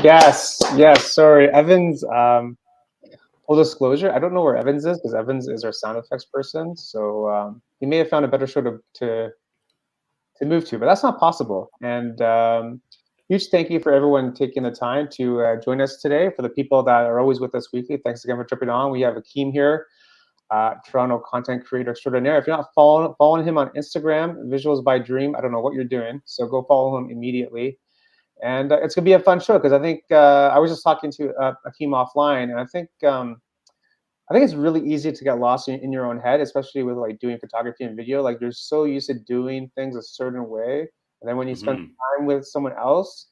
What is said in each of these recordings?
Yes. Sorry, Evans. Full disclosure, I don't know where Evans is because Evans is our sound effects person. So he may have found a better show to move to, but that's not possible. And huge thank you for everyone taking the time to join us today. For the people that are always with us weekly, thanks again for jumping on. We have Akim here, Toronto content creator extraordinaire. If you're not following him on Instagram, Visuals by Dream, I don't know what you're doing, so go follow him immediately. And it's gonna be a fun show because I think I was just talking to Akim offline, and I think it's really easy to get lost in your own head, especially with like doing photography and video. Like you're so used to doing things a certain way, and then when you spend time with someone else,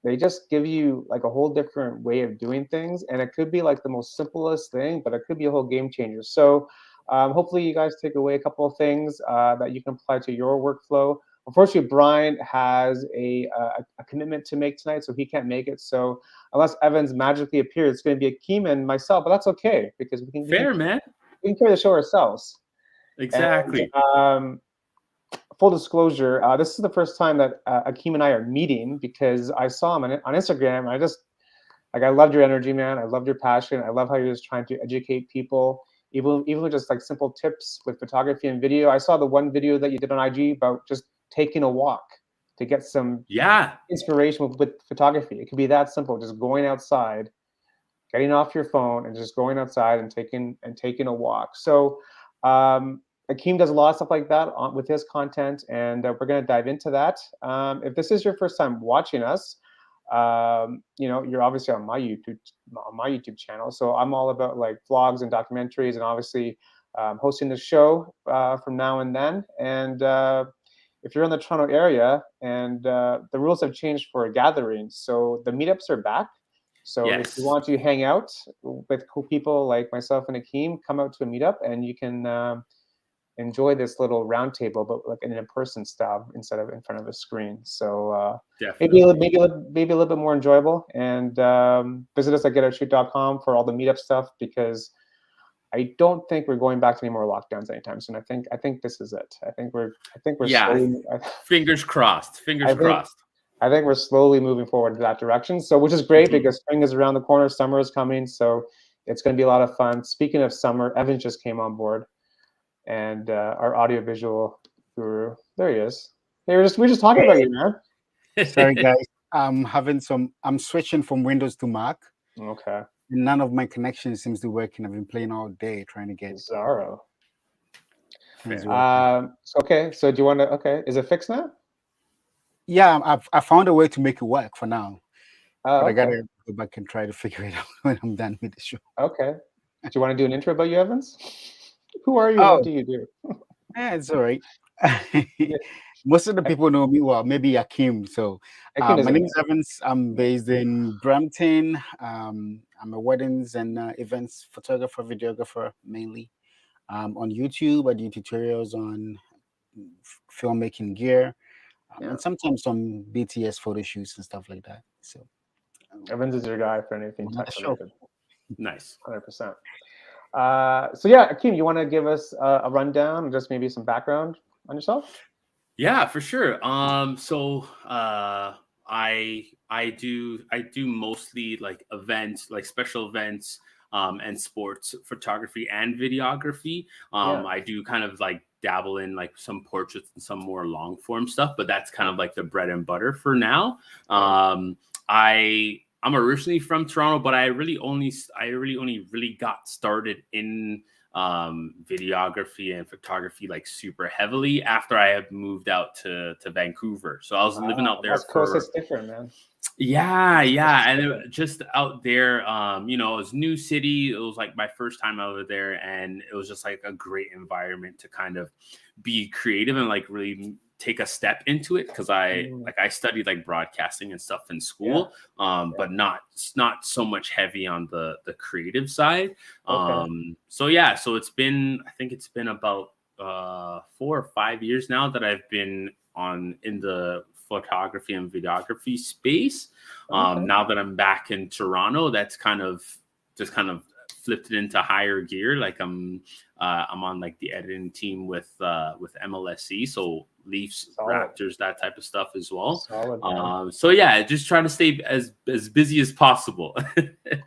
they just give you like a whole different way of doing things, and it could be like the most simplest thing, but it could be a whole game changer. So hopefully you guys take away a couple of things that you can apply to your workflow. Unfortunately, Bryan has a commitment to make tonight, so he can't make it. So unless Evans magically appears, it's going to be Akim and myself, but that's okay because we can man. We can carry the show ourselves. Exactly. And, full disclosure, this is the first time that Akim and I are meeting because I saw him on Instagram. And I loved your energy, man. I loved your passion. I love how you're just trying to educate people, even with just like simple tips with photography and video. I saw the one video that you did on IG about just taking a walk to get some inspiration with photography. It could be that simple, just going outside, getting off your phone and just going outside and taking a walk. So Akim does a lot of stuff like that with his content, and we're going to dive into that. If this is your first time watching us, you're obviously on my YouTube channel. So I'm all about like vlogs and documentaries, and obviously hosting the show from now and then. And if you're in the Toronto area, and the rules have changed for gatherings, so the meetups are back. So if you want to hang out with cool people like myself and Akim, come out to a meetup, and you can enjoy this little round table, but like in an in-person style instead of in front of a screen. So maybe a little bit more enjoyable. And visit us at getoutshoot.com for all the meetup stuff, because I don't think we're going back to any more lockdowns anytime soon. I think this is it. I think we're slowly, fingers crossed. I think we're slowly moving forward in that direction. So, which is great because spring is around the corner, summer is coming, so it's going to be a lot of fun. Speaking of summer, Evans just came on board, and our audiovisual guru. There he is. Hey, we're just talking about you, man. Sorry, guys. I'm switching from Windows to Mac. Okay. None of my connection seems to work, and I've been playing all day trying to get Bizarro. Okay, so do you want to? Okay, is it fixed now? Yeah, I found a way to make it work for now. But okay. I gotta go back and try to figure it out when I'm done with the show. Okay. Do you want to do an intro about you, Evans? Who are you? What do you do? Yeah, it's all right. Most of the people know me well, maybe Akim. So my name is Evans. I'm based in Brampton. I'm a weddings and events photographer, videographer mainly. On YouTube, I do tutorials on filmmaking gear, and sometimes some BTS photo shoots and stuff like that. So Evans is your guy for anything tech related. Nice. 100%. So yeah, Akim, you want to give us a rundown, just maybe some background on yourself? Yeah, for sure. So I do mostly like events, like special events, and sports photography and videography. I do kind of like dabble in like some portraits and some more long form stuff, but that's kind of like the bread and butter for now. I'm originally from Toronto, but I really only got started in videography and photography like super heavily after I had moved out to Vancouver. So I was living out there West Coast is different, man. Yeah, and it, just out there, it was new city. It was like my first time over there, and it was just like a great environment to kind of be creative and like really take a step into it, because I studied like broadcasting and stuff in school, but not so much heavy on the creative side. So it's been, I think it's been about 4 or 5 years now that I've been in the photography and videography space. Now that I'm back in Toronto, that's kind of flipped it into higher gear. Like I'm on like the editing team with MLSE, so Leafs, Solid. Raptors, that type of stuff as well. Solid, So yeah, just trying to stay as busy as possible.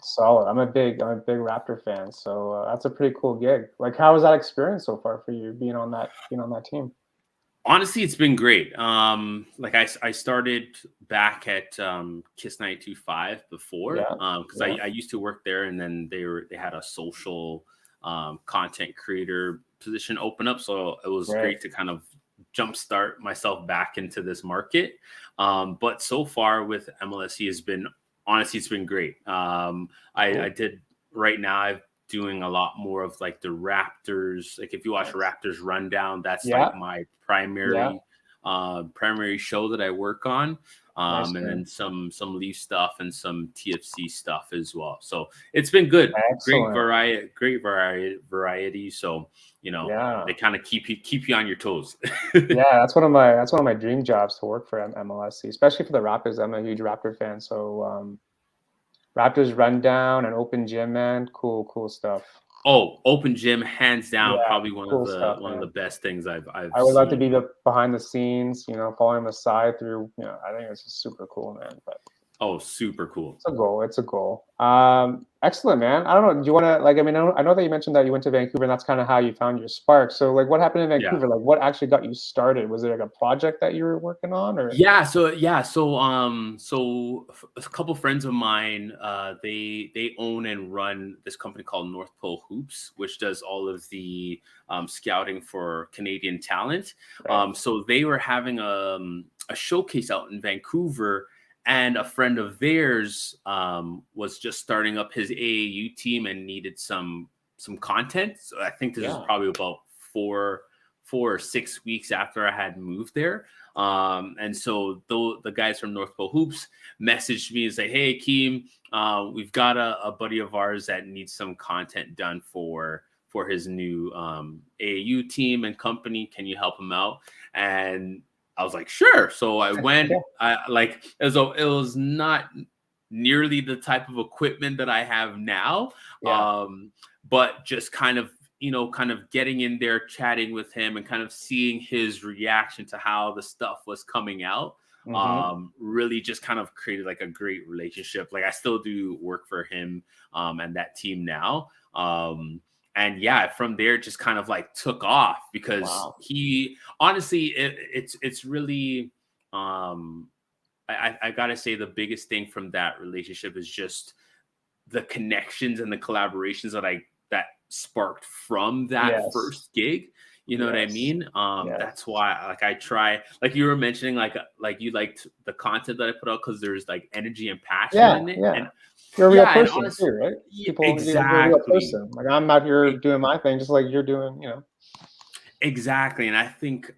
Solid. I'm a big Raptor fan, so that's a pretty cool gig. Like, how was that experience so far for you being on that team? Honestly, it's been great. Like I started back at Kiss 925 before, because I used to work there, and then they had a social content creator position open up, so it was great to kind of jumpstart myself back into this market. But so far with MLSE has been, honestly, it's been great. I did right now. I've doing a lot more of like the Raptors. Like if you watch Raptors Rundown, that's like my primary show that I work on. And then some Leaf stuff and some TFC stuff as well. So it's been good. Excellent. Great variety. So, you know, they kind of keep you on your toes. Yeah, that's one of my dream jobs, to work for MLSC, especially for the Raptors. I'm a huge Raptor fan. So Raptors Rundown and Open Gym, man, cool stuff. Oh, Open Gym, hands down, probably one cool of the best things I've I would love to be behind the scenes, you know, following the side through, you know, I think it's just super cool, man. But super cool. It's a goal. Excellent, man. I don't know. Do you want to, like, I mean, I know that you mentioned that you went to Vancouver and that's kind of how you found your spark. So like, what happened in Vancouver? Like, what actually got you started? Was it like a project that you were working on, or? So a couple friends of mine, they own and run this company called North Pole Hoops, which does all of the scouting for Canadian talent. So they were having a showcase out in Vancouver, and a friend of theirs was just starting up his AAU team and needed some content. So I think this is probably about 4 or 6 weeks after I had moved there. And so the guys from North Pole Hoops messaged me and say, "Hey, Akim, we've got a buddy of ours that needs some content done for his new AAU team and company. Can you help him out?" And I was like, "Sure." So I went. It was not nearly the type of equipment that I have now, but just kind of getting in there, chatting with him, and kind of seeing his reaction to how the stuff was coming out. Really just kind of created like a great relationship. Like I still do work for him and that team now. And from there just kind of like took off, because he honestly, it's really, I gotta say the biggest thing from that relationship is just the connections and the collaborations that sparked from that first gig. You know what I mean? That's why, like, I try, like you were mentioning, like you liked the content that I put out because there's like energy and passion in it. And you're a real person honestly, too, right? Exactly. You're a real person. Like I'm out here doing my thing, just like you're doing, you know. Exactly. And I think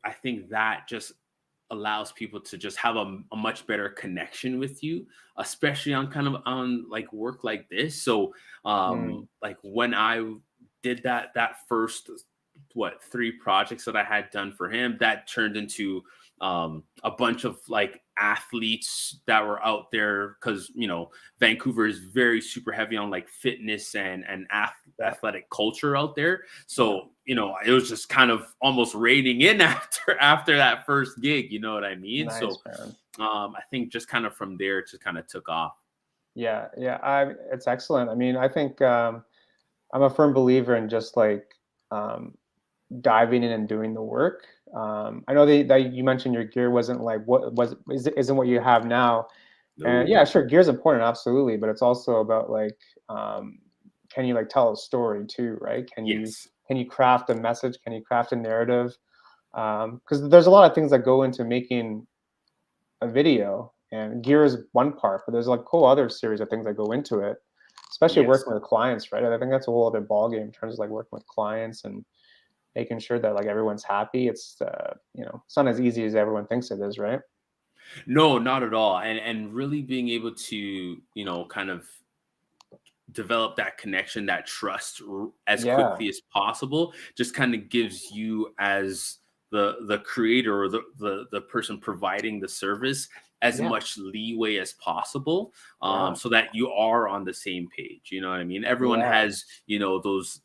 that just allows people to just have a much better connection with you, especially on like work like this. So like when I did that first 3 projects that I had done for him, that turned into a bunch of like athletes that were out there, because you know Vancouver is very super heavy on like fitness and athletic culture out there. So you know, it was just kind of almost raining in after that first gig. You know what I mean? Nice, so man. I think just kind of from there, it just kind of took off. It's excellent. I mean, I think I'm a firm believer in just like diving in and doing the work. I know that you mentioned your gear wasn't like isn't what you have now. No. And yeah, sure, gear's important, absolutely, but it's also about like can you like tell a story too, right? Can you craft a message? Can you craft a narrative? Because there's a lot of things that go into making a video, and gear is one part, but there's like a whole other series of things that go into it, especially working with clients, right? I think that's a whole other ballgame in terms of like working with clients and making sure that like everyone's happy. It's you know, it's not as easy as everyone thinks it is, right? No, not at all. And really being able to, you know, kind of develop that connection, that trust as quickly as possible, just kind of gives you as the creator or the person providing the service as much leeway as possible, so that you are on the same page. You know what I mean? Everyone has, you know, those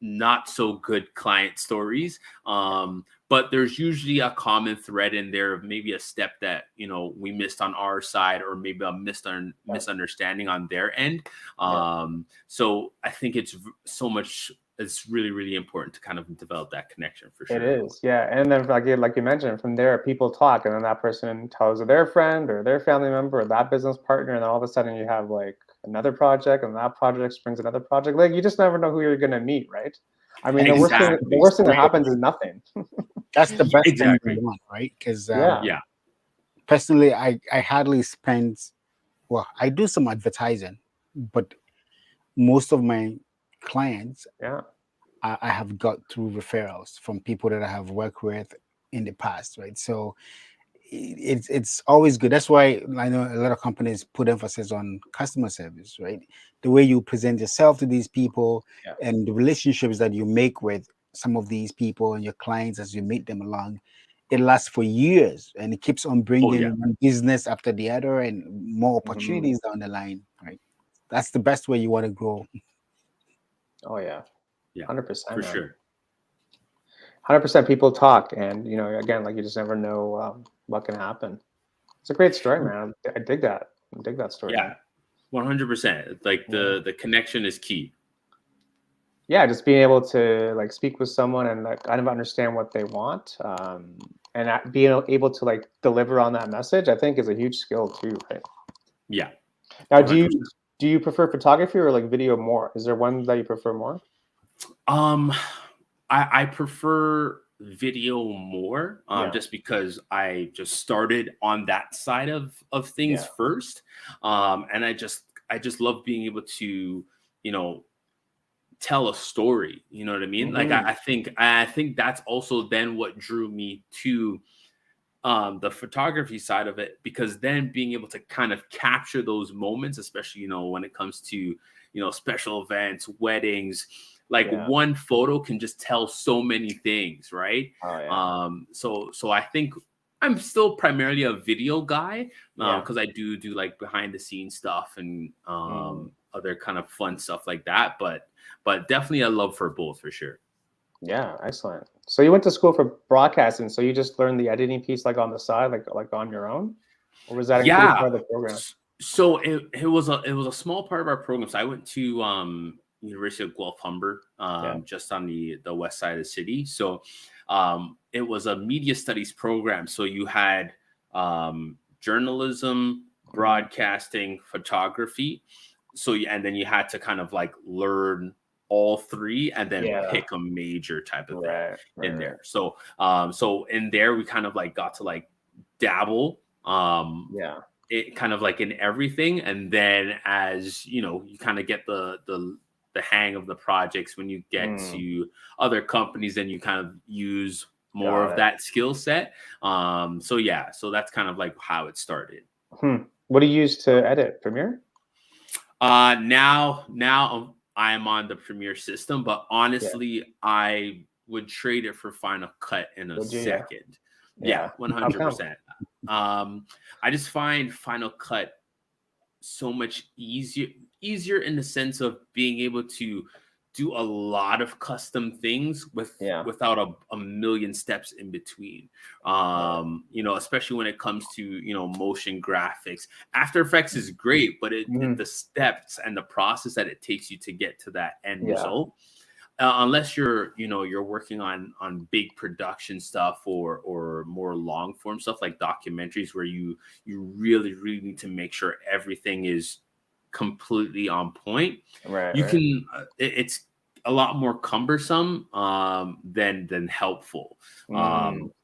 not so good client stories, but there's usually a common thread in there of maybe a step that, you know, we missed on our side, or maybe a misunderstanding on their end. So I think it's really, really important to kind of develop that connection for sure. It is, yeah. And then like you mentioned, from there people talk, and then that person tells their friend or their family member or that business partner, and then all of a sudden you have like another project, and that project springs another project. Like, you just never know who you're gonna meet, right? I mean, Exactly. the worst thing that happens is nothing. That's the best Exactly. thing you want, right? Because Yeah. personally, I hardly spend. Well, I do some advertising, but most of my clients, I have got through referrals from people that I have worked with in the past, right? So it's always good. That's why I know a lot of companies put emphasis on customer service, right? The way you present yourself to these people, and the relationships that you make with some of these people and your clients as you meet them along, it lasts for years, and it keeps on bringing one business after the other and more opportunities down the line, right? That's the best way you want to grow. Oh yeah, 100%, for sure. 100%. People talk, and you know, again, like, you just never know what can happen. It's a great story, man. I dig that. I dig that story. Yeah, 100%. Like the connection is key. Yeah, just being able to like speak with someone and like kind of understand what they want, and being able to like deliver on that message, I think, is a huge skill too, right? Yeah. Now, do you prefer photography or like video more? Is there one that you prefer more? I prefer video more, just because I just started on that side of things first, and I just love being able to, you know, tell a story. You know what I mean? Like I think that's also then what drew me to the photography side of it, because then being able to kind of capture those moments, especially, you know, when it comes to, you know, special events, weddings, like one photo can just tell so many things, right? So I think I'm still primarily a video guy, because I do like behind the scenes stuff and other kind of fun stuff like that, but definitely a love for both, for sure. Yeah, excellent. So you went to school for broadcasting, so you just learned the editing piece like on the side, like on your own, or was that included part of the program? So it was a small part of our program. So I went to University of Guelph Humber, just on the west side of the city. So it was a media studies program. So you had journalism, broadcasting, photography. So and then you had to kind of like learn all three and then pick a major type of thing in there. So so in there we kind of like got to like dabble it kind of like in everything, and then as you know, you kind of get the hang of the projects when you get to other companies, then you kind of use more of that skill set. So that's kind of like how it started. What do you use to edit? Premiere? Now I am on the Premiere system, but honestly, I would trade it for Final Cut in a second. 100%. I just find Final Cut so much easier in the sense of being able to do a lot of custom things without a million steps in between. You know, especially when it comes to, you know, motion graphics. After Effects is great, but the steps and the process that it takes you to get to that end result, unless you're working on big production stuff or more long form stuff like documentaries, where you really need to make sure everything is completely on point. Can it's a lot more cumbersome than helpful.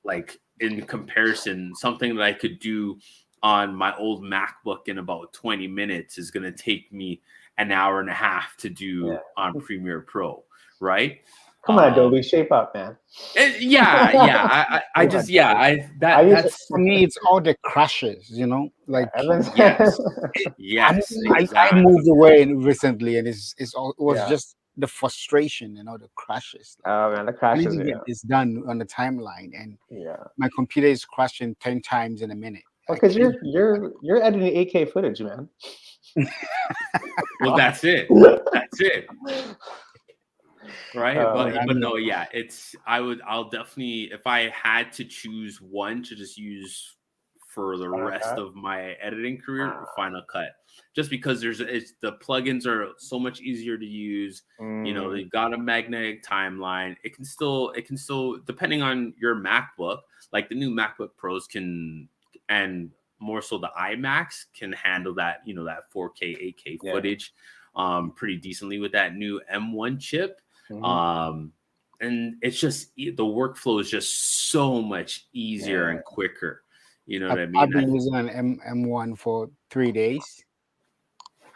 Like in comparison, something that I could do on my old MacBook in about 20 minutes is going to take me an hour and a half to do on Premiere Pro, right? Come on, Adobe, shape up, man. That's for me. It's all the crashes, you know. Like yes, I moved away recently, and it was just the frustration, you know, the crashes. Oh man, the crashes. It's done on the timeline, and my computer is crashing 10 times in a minute. Well, because you're editing 8K footage, man. Well, that's it. That's it. Right. But no, yeah, I'll definitely, if I had to choose one to just use for the rest of my editing career, Final Cut. Just because the plugins are so much easier to use. They've got a magnetic timeline. It can still, depending on your MacBook, like the new MacBook Pros can, and more so the iMacs can handle that, that 4K, 8K footage pretty decently with that new M1 chip. And it's just, the workflow is just so much easier and quicker. You know what I mean? I've been using an M1 for 3 days.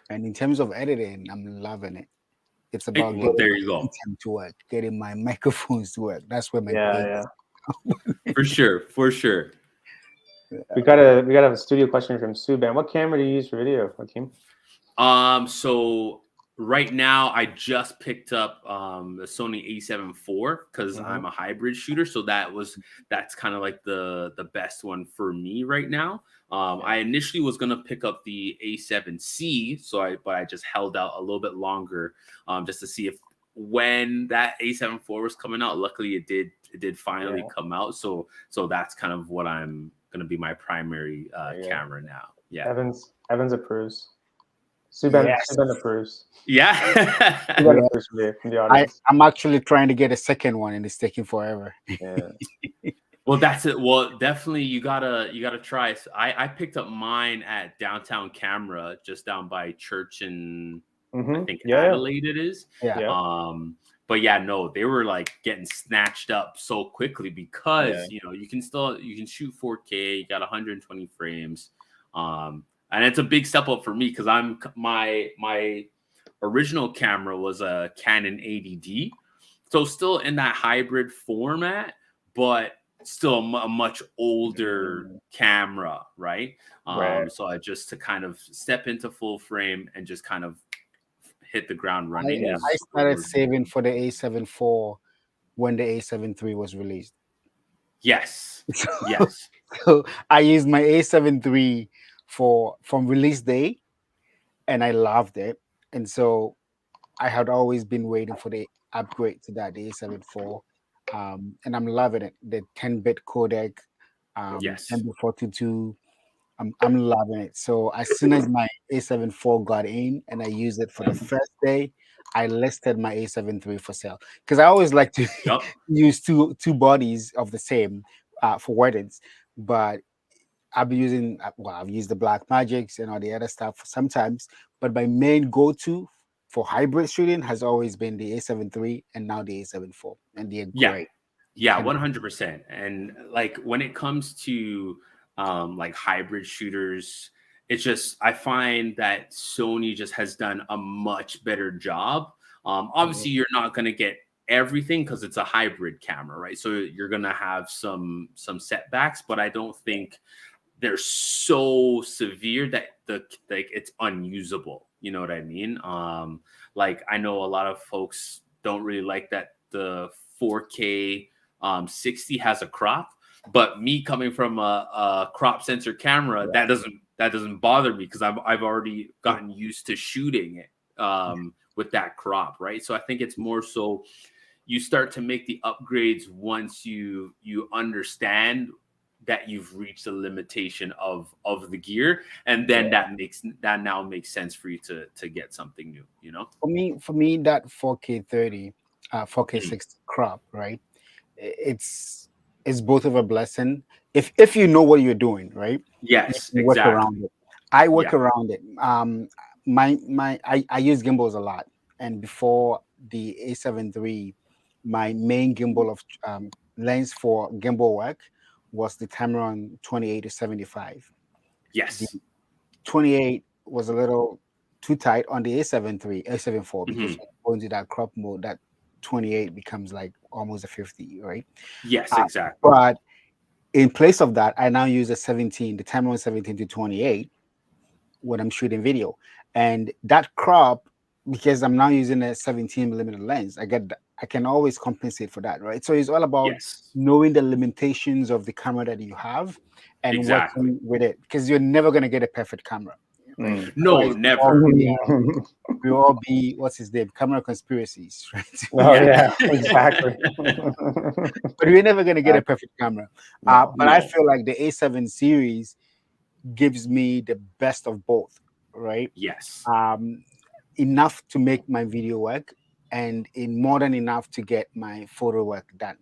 And in terms of editing, I'm loving it. It's about there you go. To work, getting my microphones to work. That's where my pain is. For sure. We gotta have a studio question from Suban. What camera do you use for video, Akim? So right now I just picked up the Sony A7 IV because I'm a hybrid shooter. So that's kind of like the best one for me right now. I initially was gonna pick up the A7C, but I just held out a little bit longer just to see if when that A7 IV was coming out. Luckily it did finally come out. So that's kind of what I'm gonna be my primary camera now. Yeah. Evans approves. Suban approves. Yeah. Suban approves from the audience. I'm actually trying to get a second one and it's taking forever. Yeah. Well, that's it. Well, definitely you gotta try. So I picked up mine at Downtown Camera, just down by Church and I think Adelaide it is. Yeah. But yeah, no, they were like getting snatched up so quickly because you can shoot 4K, you got 120 frames. And it's a big step up for me because my original camera was a Canon 80D. So still in that hybrid format, but still a much older camera, right? So I just to kind of step into full frame and just kind of hit the ground running. I started saving for the A7 IV when the A7 III was released. Yes. So I used my A7 III from release day, and I loved it. And so I had always been waiting for the upgrade to that, the A7 IV. And I'm loving it. The 10-bit codec, 10-bit-42. I'm loving it. So as soon as my A7 IV got in and I used it for the first day, I listed my A7 III for sale because I always like to use two bodies of the same for weddings. But I've used the Blackmagics and all the other stuff sometimes, but my main go-to for hybrid shooting has always been the A7 III and now the A7 IV, and they're great. Yeah, 100%. And like when it comes to like hybrid shooters, it's just I find that Sony just has done a much better job. Obviously, you're not going to get everything because it's a hybrid camera, right? So you're going to have some setbacks, but I don't think they're so severe that it's unusable. You know what I mean? Like I know a lot of folks don't really like that the 4K 60 has a crop, but me coming from a crop sensor camera, that doesn't bother me because I've already gotten used to shooting it with that crop, right? So I think it's more so you start to make the upgrades once you understand that you've reached the limitation of the gear, and then that now makes sense for you to get something new, you know? For me that 4K 30 4K 60 crop, right, it's both of a blessing if you know what you're doing, right? Yes, you work around it. I work around it. I use gimbals a lot, and before the A7 III, my main gimbal of lens for gimbal work was the Tamron 28-75. Yes. The 28 was a little too tight on the A7 III, A7 IV, because when you go into that crop mode, that 28 becomes like almost a 50, right? Yes, exactly. But in place of that, I now use the Tamron 17-28 when I'm shooting video. And that crop, because I'm now using a 17mm lens, I can always compensate for that, right? So it's all about knowing the limitations of the camera that you have and Exactly. working with it, because you're never going to get a perfect camera. Mm. No, Otherwise, never. we all be, what's his name, camera conspiracies, right? Oh yeah, exactly. But we're never going to get a perfect camera. No. But I feel like the A7 series gives me the best of both, right? Yes. Enough to make my video work, and in more than enough to get my photo work done,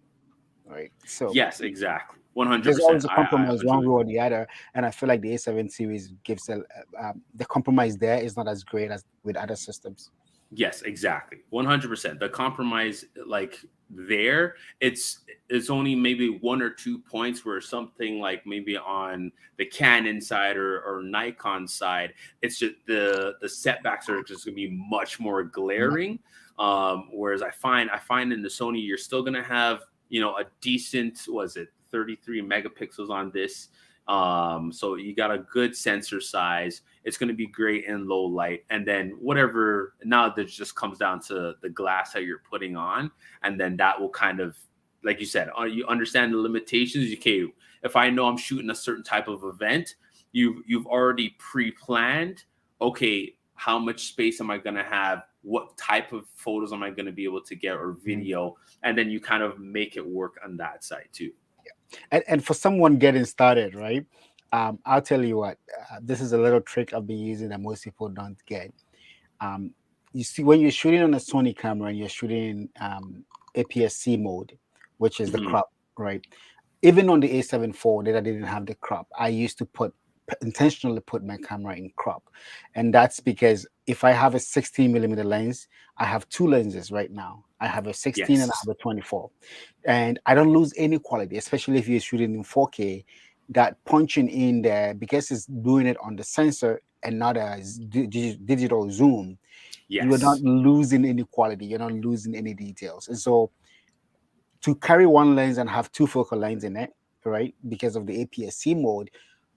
right? So Yes, exactly. there's 100%. always a I compromise one 100%. way or the other, and I feel like the A7 series gives the compromise there is not as great as with other systems. Yes, exactly. 100%. The compromise, like there, it's only maybe 1 or 2 points where something like maybe on the Canon side or Nikon side, it's just the setbacks are just gonna be much more glaring. Whereas I find in the Sony, you're still gonna have, you know, a decent, was it 33 megapixels on this. So you got a good sensor size. It's going to be great in low light. And then whatever, now that just comes down to the glass that you're putting on. And then that will kind of, like you said, you understand the limitations. Okay, if I know I'm shooting a certain type of event, you've already pre-planned, okay, how much space am I going to have? What type of photos am I going to be able to get, or video? And then you kind of make it work on that side too. And for someone getting started, right? I'll tell you what, this is a little trick I've been using that most people don't get. You see, when you're shooting on a Sony camera and you're shooting APS-C mode, which is the crop, right? Even on the A7 IV that I didn't have the crop, I used to intentionally put my camera in crop. And that's because if I have a 16 millimeter lens, I have two lenses right now. I have a 16 and I have a 24. And I don't lose any quality, especially if you're shooting in 4K. That punching in there, because it's doing it on the sensor and not a digital zoom, you're not losing any quality. You're not losing any details. And so to carry one lens and have two focal lengths in it, right, because of the APS-C mode,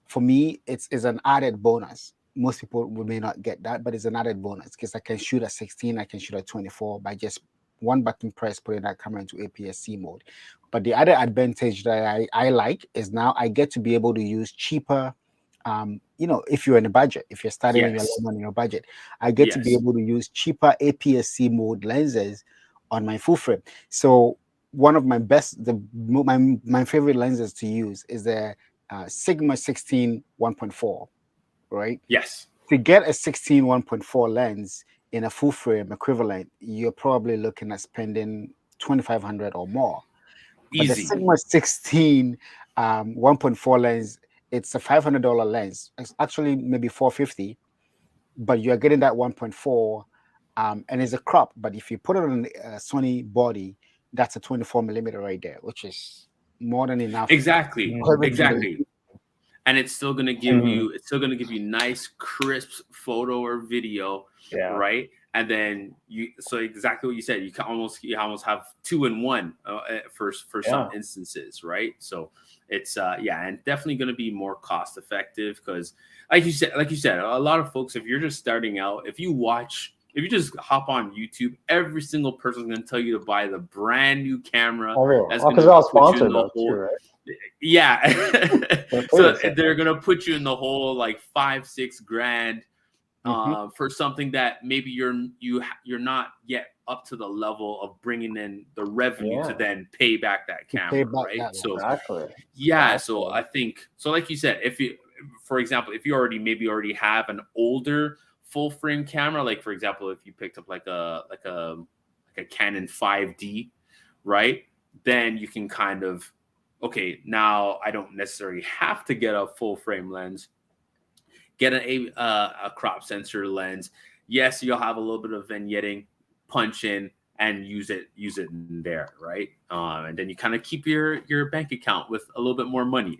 for me, it's an added bonus. Most people may not get that, but it's an added bonus because I can shoot at 16, I can shoot at 24 by just one button press, putting that camera into APS-C mode. But the other advantage that I like is now I get to be able to use cheaper, you know, if you're in a budget, if you're starting and you're on your budget, I get to be able to use cheaper APS-C mode lenses on my full frame. So one of my my favorite lenses to use is the Sigma 16 1.4, right? Yes. To get a 16 1.4 lens in a full frame equivalent, you're probably looking at spending $2,500 or more. But the Easy. Sigma 16 1.4 lens, it's a $500 lens. It's actually maybe $450, but you're getting that 1.4, and it's a crop. But if you put it on a Sony body, that's a 24 millimeter right there, which is more than enough. Exactly. And it's still going to give you nice, crisp photo or video, right? And then so exactly what you said, you almost have 2-in-1 for some instances, right? So it's and definitely going to be more cost effective, because like you said, a lot of folks, if you're just starting out, if you just hop on YouTube, every single person is going to tell you to buy the brand new camera. That's because they're all sponsored though, too, right? Yeah. So they're going to put you in the whole like $5-6 grand for something that maybe you're not yet up to the level of bringing in the revenue to then pay back that camera, right? So so I think, so like you said, for example, if you already have an older full frame camera, like for example, if you picked up like a Canon 5D, right? Then you can kind of, okay, now I don't necessarily have to get a full frame lens. Get a crop sensor lens. Yes, you'll have a little bit of vignetting, punch in, and use it in there, right? And then you kind of keep your bank account with a little bit more money.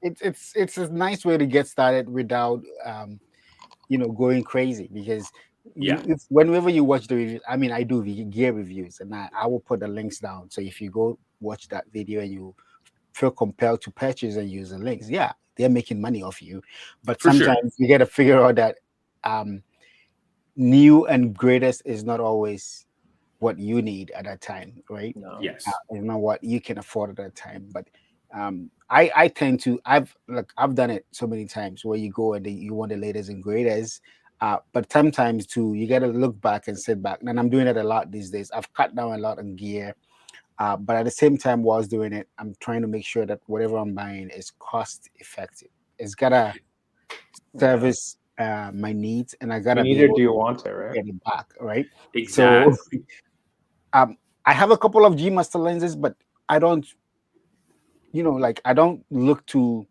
It's a nice way to get started without going crazy, because whenever you watch the reviews, I mean, I do gear reviews, and I will put the links down. So if you go watch that video and you feel compelled to purchase and use the links, they're making money off you. But sometimes you got to figure out that new and greatest is not always what you need at that time, right? Yes. It's not what you can afford at that time. But I tend to I've done it so many times where you go and you want the latest and greatest. But sometimes too, you gotta look back and sit back. And I'm doing it a lot these days. I've cut down a lot on gear. But at the same time, whilst doing it, I'm trying to make sure that whatever I'm buying is cost effective. It's gotta service my needs, and I You gotta need be it, able do you to want it, right? get it back, right? So Exactly. I have a couple of G Master lenses, but I don't, I don't look to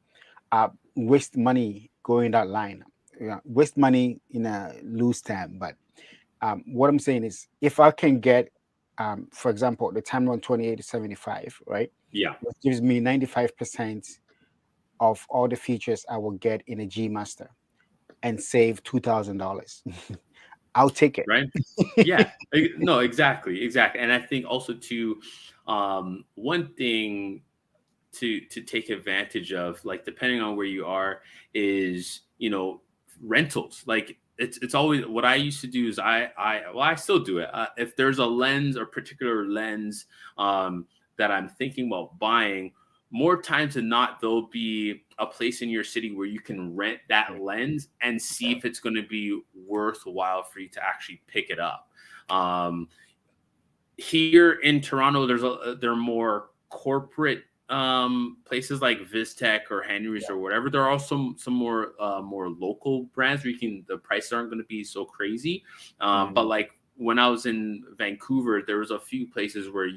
waste money going that line. Yeah, waste money in a loose term, but what I'm saying is, if I can get, for example, the Tamron 28 to 75, right? Yeah. Which gives me 95% of all the features I will get in a G Master and save $2,000. I'll take it. Right. Yeah. No, exactly. And I think also too, one thing to take advantage of, like depending on where you are, is rentals. Like it's always what I used to do is I still do it. If there's a lens or particular lens that I'm thinking about buying, more times than not, there'll be a place in your city where you can rent that lens and see if it's going to be worthwhile for you to actually pick it up. Here in Toronto, there are more corporate places like Vistech or Henry's or whatever. There are also some more local brands where the prices aren't going to be so crazy. But like when I was in Vancouver, there was a few places where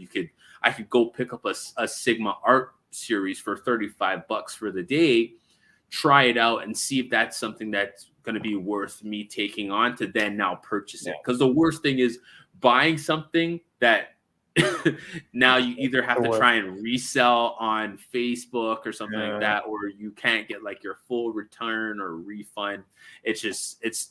I could go pick up a Sigma art series for $35 for the day, try it out and see if that's something that's going to be worth me taking on to then now purchase it. Because the worst thing is buying something that now you either have to try and resell on Facebook or something like that, or you can't get like your full return or refund. It's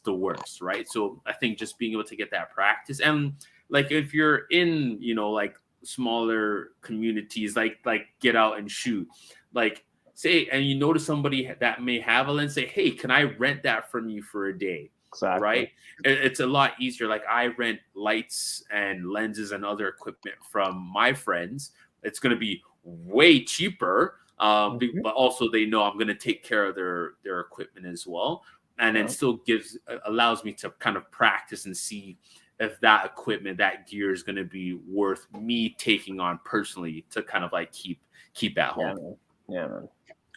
the worst, right? So I think just being able to get that practice, and like if you're in like smaller communities, like Get Out and Shoot, like say, and you notice somebody that may have a lens, say, hey, can I rent that from you for a day? Exactly. Right? It's a lot easier. Like I rent lights and lenses and other equipment from my friends. It's going to be way cheaper, but also they know I'm going to take care of their equipment as well, and it still allows me to kind of practice and see if that equipment, that gear is going to be worth me taking on personally to kind of like keep at home. Yeah, man.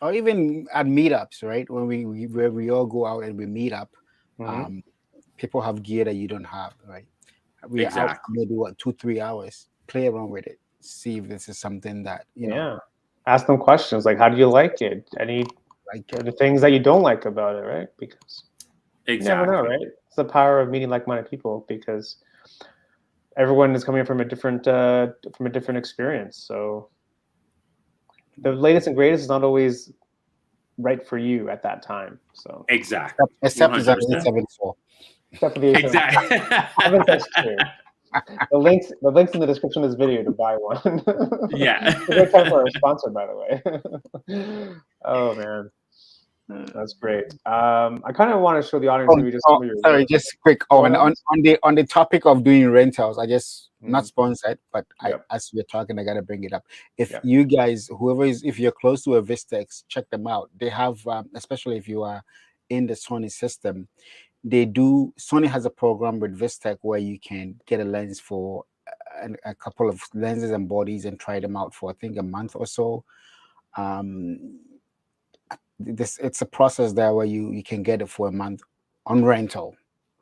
Or even at meetups, right? When we all go out and we meet up, people have gear that you don't have, right? We are out maybe 2-3 hours, play around with it, see if this is something that ask them questions like, how do you like it? The things that you don't like about it, right? Because you never know, right? It's the power of meeting like-minded people, because everyone is coming from a different experience. So the latest and greatest is not always right for you at that time. So exactly, except it's an 874. Except for the exactly. That's true. The links in the description of this video to buy one. Yeah. It's a great time for our sponsor, by the way. Oh man, that's great. I kind of want to show the audience maybe just some of your work. Just quick. And on the topic of doing rentals, I just not sponsored, but as we're talking, I gotta bring it up. If you guys, if you're close to a Vistex, check them out. They have, especially if you are in the Sony system, Sony has a program with Vistec where you can get a lens for a couple of lenses and bodies and try them out for I think a month or so. It's a process there where you can get it for a month on rental,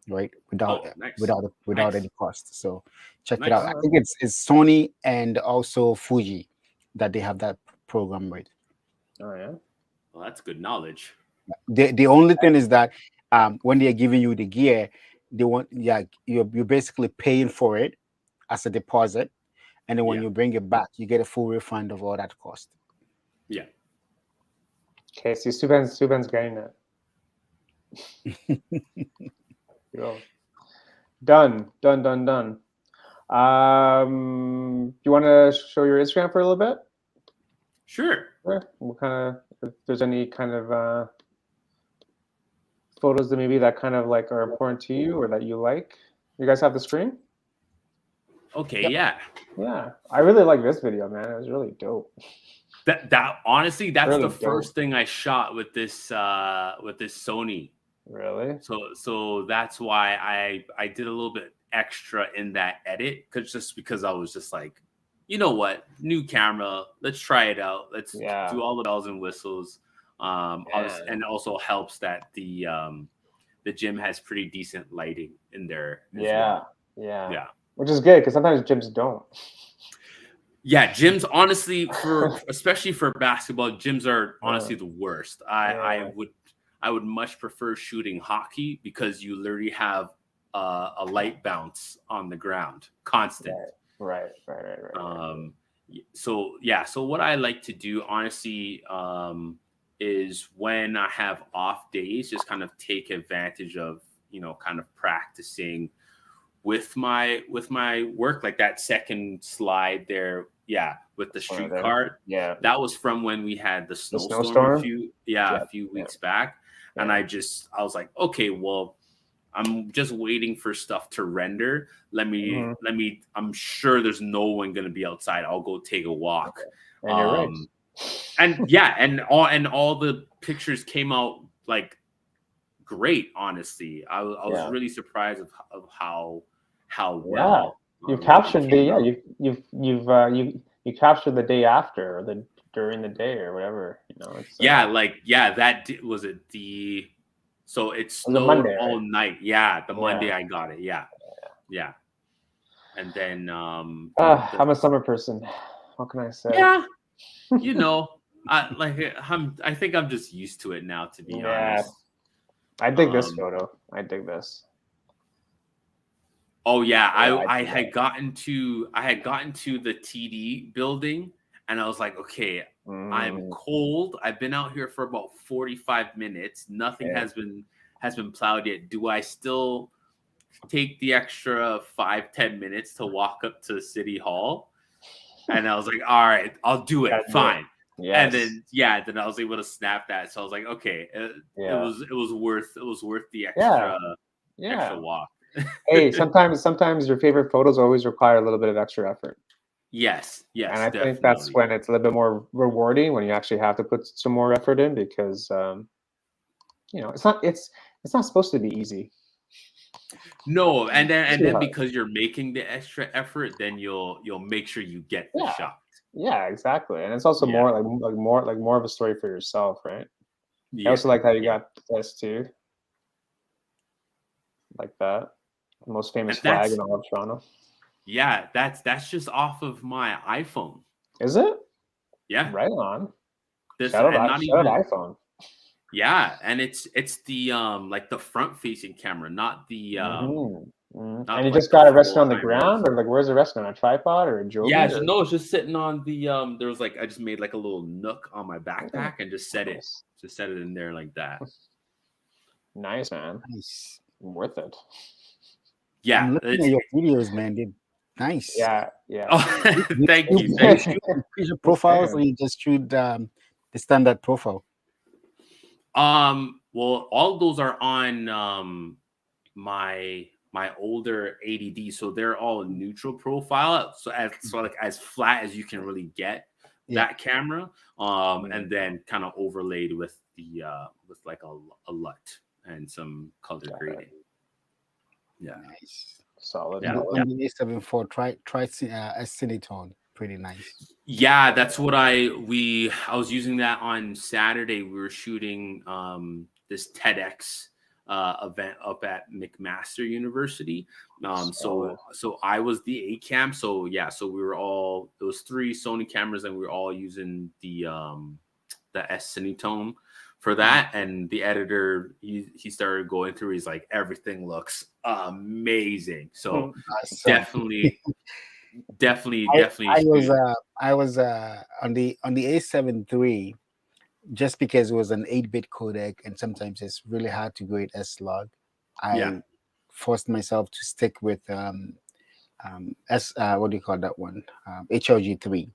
right? Without any cost. So check it out. I think it's Sony and also Fuji that they have that program with. Oh yeah. Well, that's good knowledge. The only thing is that when they are giving you the gear, they want you're basically paying for it as a deposit, and then when you bring it back, you get a full refund of all that cost. Yeah. Okay, so Subhan's getting it. Done. You want to show your Instagram for a little bit? Sure. What kind of, if there's any kind of photos that maybe that kind of like are important to you or that you like. You guys have the screen? Okay, yeah. Yeah. I really like this video, man. It was really dope. That honestly, that's really the dope. first thing I shot with this Sony. Really? So that's why I did a little bit extra in that edit, because I was just like, you know what, new camera, let's try it out, let's do all the bells and whistles. And also helps that the gym has pretty decent lighting in there as well. Yeah. Which is good because sometimes gyms don't. Yeah, gyms honestly, especially for basketball, gyms are honestly the worst. I would much prefer shooting hockey because you literally have a light bounce on the ground, constant. Right. So what I like to do honestly is when I have off days, just kind of take advantage of, kind of practicing with my work, like that second slide there. Yeah, with the street cart. Yeah, that was from when we had the snowstorm. A few weeks back, and I was like, okay, well, I'm just waiting for stuff to render. Let me. I'm sure there's no one going to be outside. I'll go take a walk. And you're right. And all the pictures came out like great. Honestly, I was really surprised of how well. You've captured you captured the day after, or during the day, or whatever. Was it the. So it snowed Monday, all night. Yeah, the Monday I got it. Yeah. And then I'm a summer person. What can I say? Yeah, I think I'm just used to it now, to be honest. I dig this photo. I dig this. Oh yeah, I had gotten to the TD building, and I was like, okay, I'm cold. I've been out here for about 45 minutes. Nothing has been plowed yet. Do I still take the extra 5-10 minutes to walk up to City Hall? And I was like, all right, I'll do it. Fine. Yes. And then I was able to snap that. So I was like, okay, it was worth the extra walk. Hey, sometimes your favorite photos always require a little bit of extra effort. Yes, and I think that's when it's a little bit more rewarding, when you actually have to put some more effort in, because it's not supposed to be easy. No, and then because you're making the extra effort, then you'll make sure you get the shot. Yeah, exactly, and it's also more of a story for yourself, right? I also like how you got this too, like that. The most famous flag in all of Toronto. Yeah, that's just off of my iPhone. Is it? Yeah. Right on. Shout out iPhone. Yeah, and it's the like the front facing camera, not the and you just got it resting on the ground, or like where's it resting on, a tripod or a Joby? Yeah, it's just sitting on the there was I just made like a little nook on my backpack and just set it in there like that. Nice, man. Nice. Worth it. Yeah, I'm looking at your videos, man. They're nice. Yeah. Oh, thank you. Your profiles, or you just shoot the standard profile? Well, all those are on my older 80D, so they're all neutral profile, so as flat as you can really get that camera, and then kind of overlaid with the with like a LUT and some color grading. Yeah, nice, solid. On the A7 IV, try Cinetone, pretty nice. Yeah, that's what I was using that on Saturday. We were shooting this TEDx event up at McMaster University. So I was the A-cam. So we were all, there was 3 Sony cameras, and we were all using the S Cinetone for that. And the editor, he started going through, he's like, everything looks amazing. So definitely. I was on the A7 III, just because it was an 8-bit codec, and sometimes it's really hard to grade S-Log. I forced myself to stick with what do you call that one? HLG3. Right?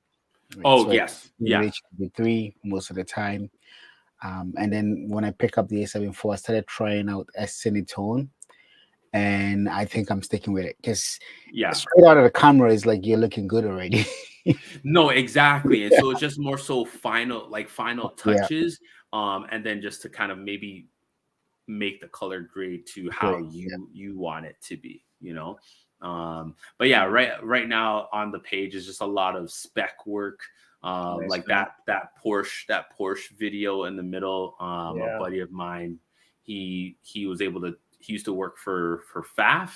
Oh, so yes. HLG3 most of the time. And then when I pick up the A7 IV, I started trying out S-Cinetone. And I think I'm sticking with it, because straight out of the camera is like you're looking good already. No, exactly. And so it's just more so final Yeah, touches. And then just to kind of maybe make the color grade to how great. Yeah, you want it to be, but yeah, right now on the page is just a lot of spec work, Nice, like man. that Porsche video in the middle. A Yeah. buddy of mine, he was able to he used to work for FAF.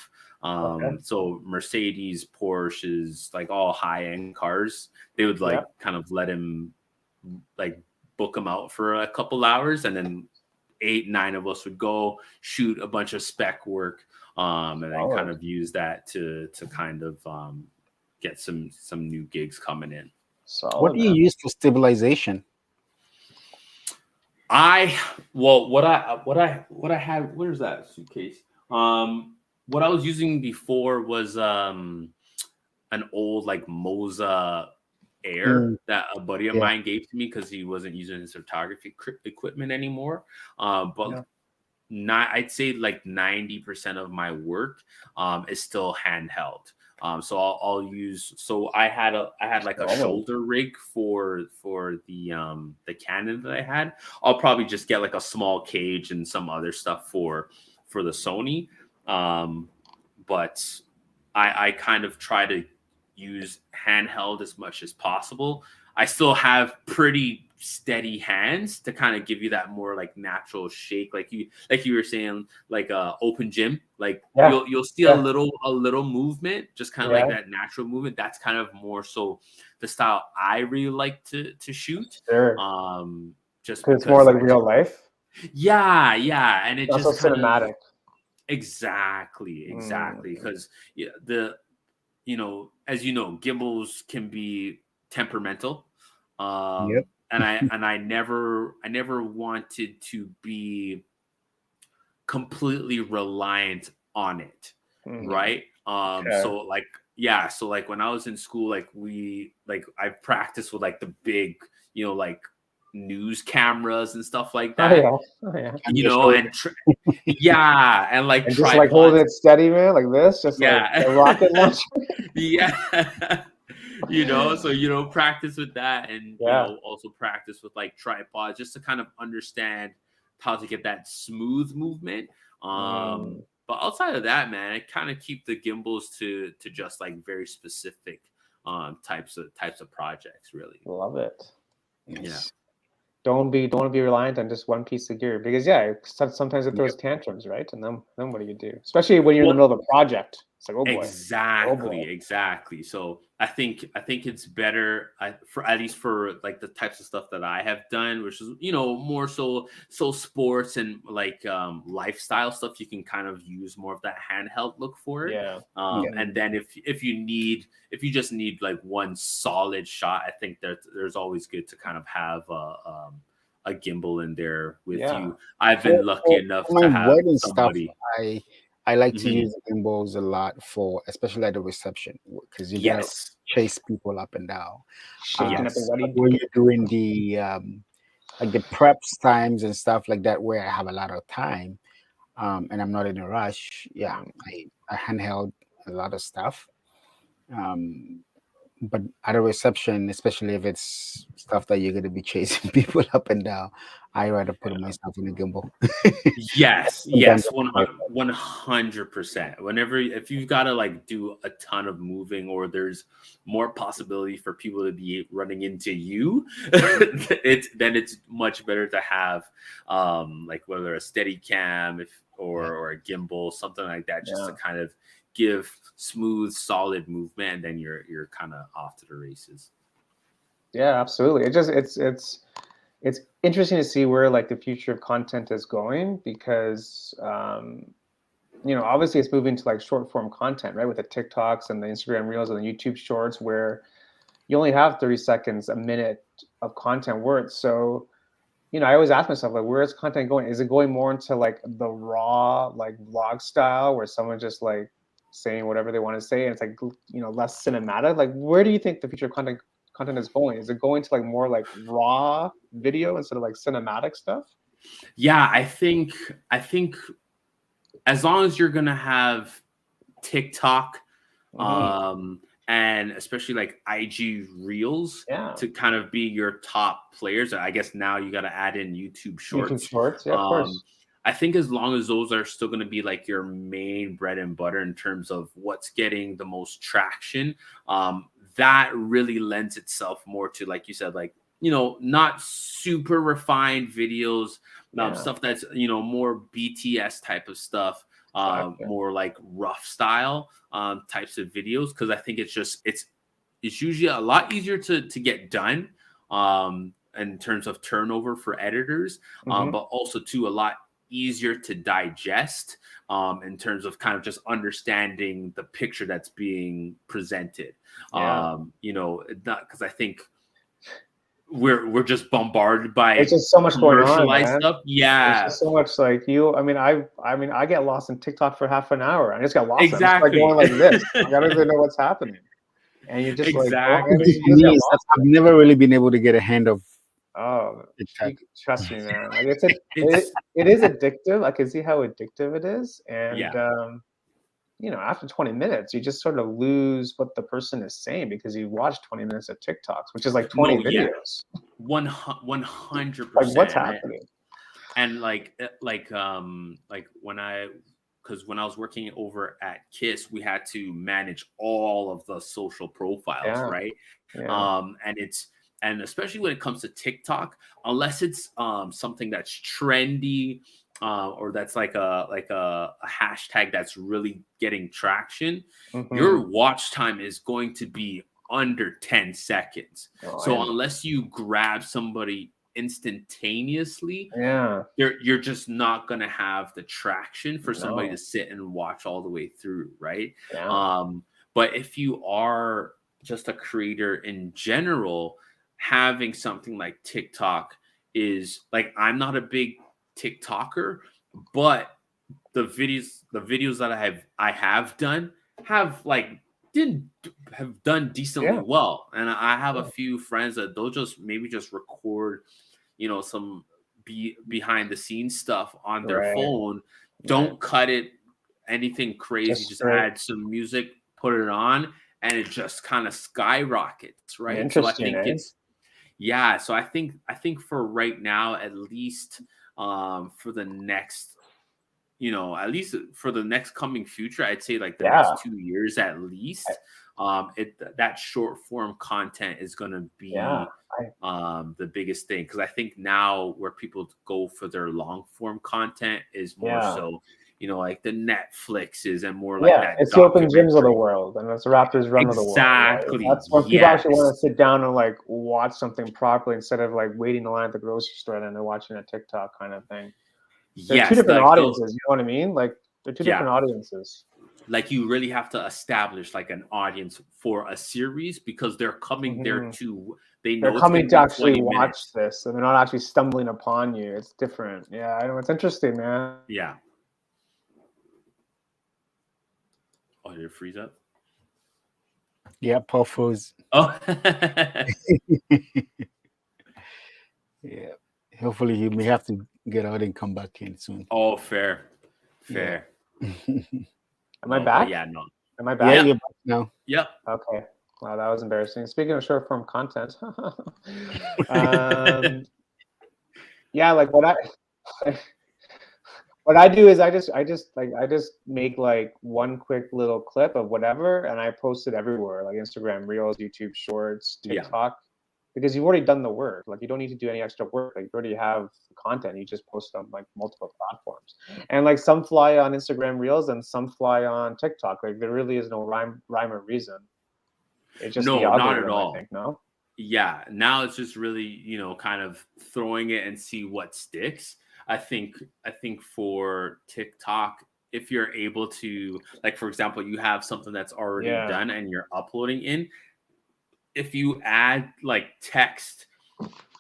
Okay. So Mercedes, Porsches, like all high end cars, they would Yeah. like kind of let him like book him out for a couple hours, and then 8, 9 of us would go shoot a bunch of spec work, and then kind of use that to kind of get some new gigs coming in. what Solid, do you man. use for stabilization? What I had, where's that suitcase? What I was using before was an old like Moza Air Mm, that a buddy of yeah, mine gave to me because he wasn't using his photography equipment anymore. But Yeah. not, I'd say like 90% of my work is still handheld. So I'll use. So I had like a Solid. shoulder rig for the Canon that I had. I'll probably just get like a small cage and some other stuff for the Sony. But I kind of try to use handheld as much as possible. I still have pretty steady hands to kind of give you that more like natural shake, like you were saying, like open gym, like Yeah. you'll see Yeah. a little movement, just kind of Yeah. like that natural movement. That's kind of more so the style I really like to shoot. Sure. Just Because it's more because like real life. yeah, and it It's also just kind of cinematic. exactly Mm. because yeah, as you know, gimbals can be temperamental. yep, And I never wanted to be completely reliant on it, Mm. right? Okay. So like yeah, so like when I was in school, like I practiced with like the big, like news cameras and stuff like Oh that, yeah. Oh yeah. on your shoulder. yeah, and like And just like holding tripods. it steady, man, like this, just like Yeah. a rocket launcher. Yeah. So practice with that, and Yeah. also practice with like tripods, just to kind of understand how to get that smooth movement. Mm. But outside of that, man, I kind of keep the gimbals to just like very specific types of projects, really. Love it. Yeah. Yes. Don't want to be reliant on just one piece of gear, because yeah, sometimes it throws Yep. tantrums, right? And then what do you do? Especially when you're in the Well, middle of a project. It's like, oh boy. Oh boy. exactly. So I think it's better, for at least for like the types of stuff that I have done, which is more so sports and like lifestyle stuff. You can kind of use more of that handheld look for it. Yeah. Yeah. And then if you just need like one solid shot, I think that there's always good to kind of have a gimbal in there with Yeah. you. I've For, been lucky enough for my to have wedding stuff, somebody. I like to Mhm. use gimbals a lot for, especially at the reception, because you gotta Yes. chase people up and down. Shaking up the Yes. But wedding. when you're doing the like the preps times and stuff like that, where I have a lot of time, and I'm not in a rush, yeah, I handheld a lot of stuff. Um, but at a reception, especially if it's stuff that you're gonna be chasing people up and down, I rather put myself in a gimbal. Yes, Sometimes yes, 100%. Whenever if you've got to like do a ton of moving, or there's more possibility for people to be running into you, it's much better to have like whether a steady cam yeah, or a gimbal, something like that, just to Yeah. kind of give smooth, solid movement, and then you're kind of off to the races. Yeah, absolutely. It's interesting to see where like the future of content is going, because obviously it's moving to like short form content, right? With the TikToks and the Instagram Reels and the YouTube Shorts, where you only have 30 seconds, a minute of content worth. So, I always ask myself, like, where is content going? Is it going more into like the raw, like vlog style, where someone just like saying whatever they want to say, and it's like, less cinematic? Like, where do you think the future of content is going? Is it going to like more like raw video instead of like cinematic stuff? Yeah, I think as long as you're gonna have TikTok, Mm-hmm. and especially like IG Reels to kind of be your top players. I guess now you got to add in YouTube Shorts. YouTube Shorts, yeah, of course. I think as long as those are still going to be like your main bread and butter in terms of what's getting the most traction, that really lends itself more to, like you said, like, you know, not super refined videos, stuff that's, you know, more BTS type of stuff, more like rough style types of videos. Because I think it's usually a lot easier to get done in terms of turnover for editors, but also too a lot easier to digest in terms of kind of just understanding the picture that's being presented. You know, not because I think we're just bombarded by it's just so much going on, man. Stuff. Yeah, it's just so much like I get lost in TikTok for half an hour. I just got lost. Exactly. I'm just like going like this. I don't even know what's happening, and you're just like, I've never really been able to get a hand of. Oh, trust me, man. Like it is addictive. I can see how addictive it is, and you know, after 20 minutes, you just sort of lose what the person is saying because you watch 20 minutes of TikToks, which is like 20 videos. 100%. Like what's happening? And like when I was working over at KISS, we had to manage all of the social profiles, right? And especially when it comes to TikTok, unless it's something that's trendy or that's like a hashtag that's really getting traction, your watch time is going to be under 10 seconds. Unless you grab somebody instantaneously, you're just not going to have the traction for somebody to sit and watch all the way through, right? But if you are just a creator in general, having something like TikTok is like, I'm not a big TikToker, but the videos that I have done have done decently well. And I have a few friends that they'll just record, you know, some behind the scenes stuff on their phone. Don't cut it anything crazy, just add some music, put it on, and it just kind of skyrockets, right? So I think so I think for right now, at least for the next, you know, at least for the next coming future, I'd say like the next 2 years at least, that short form content is going to be the biggest thing. Because I think now where people go for their long form content is more so, you know, like the Netflixes and more like that. It's the Open Gyms of the world, and it's the Raptors Run of the world. Exactly. Right? That's when people actually want to sit down and like watch something properly instead of like waiting in line at the grocery store and then they're watching a TikTok kind of thing. They're two different audiences. You know what I mean? Like they're two different audiences. Like you really have to establish like an audience for a series because they're coming there to. They're coming to actually watch this, and they're not actually stumbling upon you. It's different. Yeah, I know. It's interesting, man. Yeah. Oh, did it freeze up? Yeah, Paul froze. Oh. Yeah. Hopefully he may have to get out and come back in soon. Oh, fair. Yeah. Am I back? Yeah, no. Am I back? Yeah, you're back now. Yep. Okay. Wow, that was embarrassing. Speaking of short form content, like what I do is I just make like one quick little clip of whatever, and I post it everywhere, like Instagram Reels, YouTube Shorts, TikTok, because you've already done the work. Like you don't need to do any extra work. Like you already have the content. You just post on like multiple platforms, and like some fly on Instagram Reels and some fly on TikTok. Like there really is no rhyme or reason. It's just not at all. I think, no. Yeah, now it's just really, you know, kind of throwing it and see what sticks. I think for TikTok, if you're able to, like, for example, you have something that's already done and you're uploading in, if you add like text,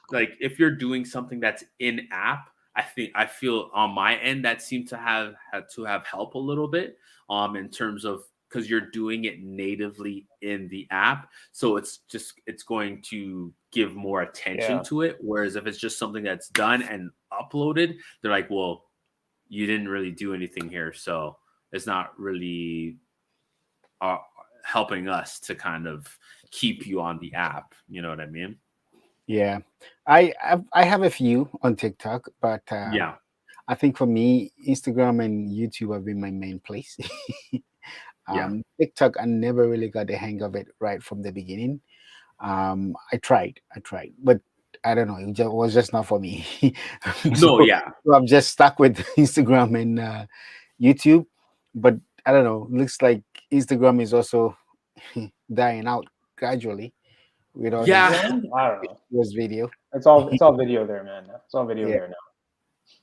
like if you're doing something that's in app, I feel on my end that seemed to have help a little bit in terms of, because you're doing it natively in the app, so it's going to give more attention to it. Whereas if it's just something that's done and uploaded, they're like, well, you didn't really do anything here, so it's not really helping us to kind of keep you on the app. You know what I mean? Yeah, I have a few on TikTok, but Yeah. I think for me, Instagram and YouTube have been my main place. Yeah. TikTok, I never really got the hang of it right from the beginning. I tried, but I don't know, was just not for me. No, So, yeah. so I'm just stuck with Instagram and YouTube. But I don't know, looks like Instagram is also dying out gradually with all Yeah. this Yeah, I don't know. video. It's all video there, man. It's all video Yeah, there now.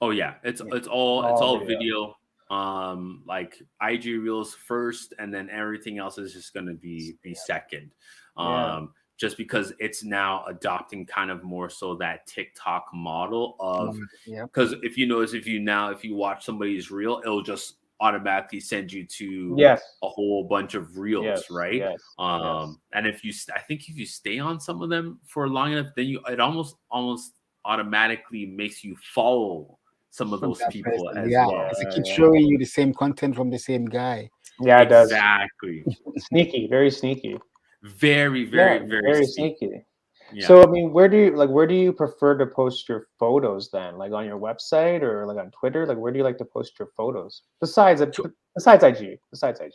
Oh yeah, it's yeah, it's All all video. video. Like IG Reels first, and then everything else is just gonna be second. Yeah. Just because it's now adopting kind of more so that TikTok model of, yeah. because if you notice, if you watch somebody's reel, it'll just automatically send you to Yes. a whole bunch of reels, Yes. right? Yes. Yes. And I think if you stay on some of them for long enough, then it almost automatically makes you follow some of those That people person, as yeah, well. because it keeps Yeah. showing you the same content from the same guy. Yeah, it does. Exactly. Sneaky, very sneaky. Very, Yeah, very, very very sneaky. sneaky. Yeah. So I mean, where do you prefer to post your photos then? Like on your website or like on Twitter? Like where do you like to post your photos? Besides So besides IG. Besides IG.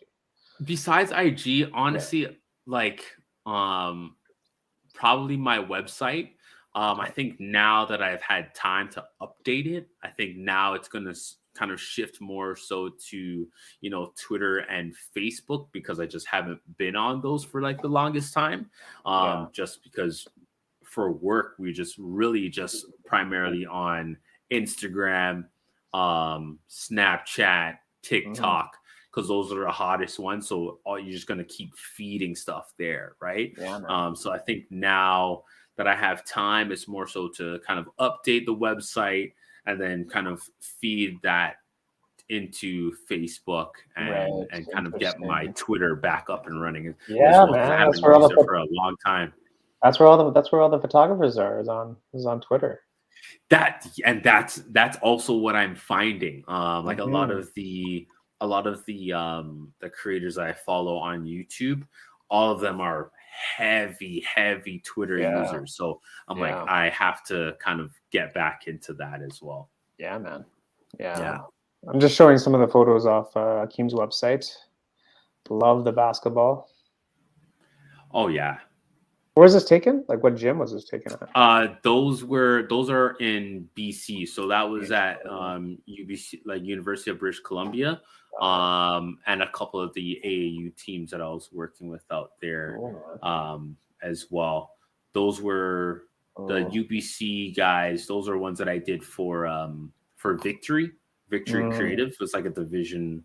besides IG, Yeah. honestly, like probably my website. I think now that I've had time to update it, I think now it's going to kind of shift more so to, Twitter and Facebook, because I just haven't been on those for like the longest time. Yeah. Just because for work, we just really just primarily on Instagram, Snapchat, Mhm. TikTok, because those are the hottest ones. So you're just going to keep feeding stuff there, right? Yeah, man. So I think now that I have time, it's more so to kind of update the website and then kind of feed that into Facebook Right. and kind of get my Interesting. Twitter back up and running as Yeah, well, because I man. haven't used it for a long time. That's where all the photographers are, is on Twitter. That's also what I'm finding. Like Mhm. a lot of the creators I follow on YouTube, all of them are heavy Twitter Yeah. users. So I'm like, Yeah. I have to kind of get back into that as well. Yeah, man. Yeah. Yeah. I'm just showing some of the photos off Akim's website. Love the basketball. Oh yeah. Where was this taken? Like what gym was this taken at? Those are in BC. So that was at UBC, like University of British Columbia, and a couple of the AAU teams that I was working with out there, as well. Those were the UBC guys. Those are ones that I did for Victory Creative. It was like a division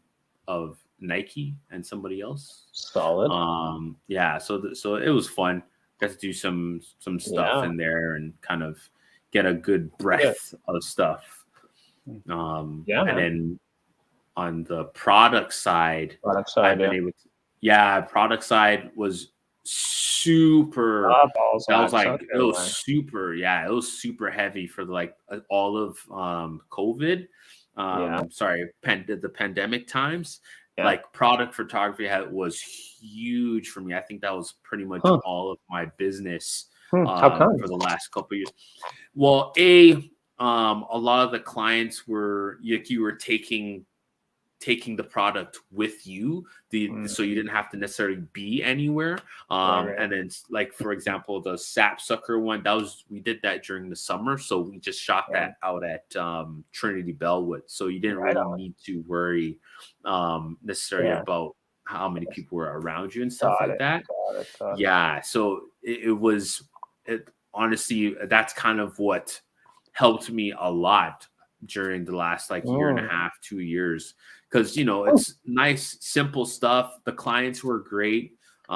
of Nike and somebody else. Solid. Yeah. So it was fun. Got to do some stuff in there and kind of get a good breadth of stuff. And then on the product side, I've been able to, product side was super. That was like it was super, it was super heavy for like all of COVID. Sorry, the pandemic times. Like product photography was huge for me. I think that was pretty much all of my business How come? for the last couple of years. Well, a lot of the clients were you were taking the product with you, so you didn't have to necessarily be anywhere. And then, like for example, the sapsucker one, we did that during the summer, so we just shot that out at Trinity Bellwood, so you didn't really need to worry necessarily about how many people were around you and stuff like that. Yeah, so it was honestly, that's kind of what helped me a lot during the last like year and a half, 2 years, because it's nice, simple stuff. The clients were great. A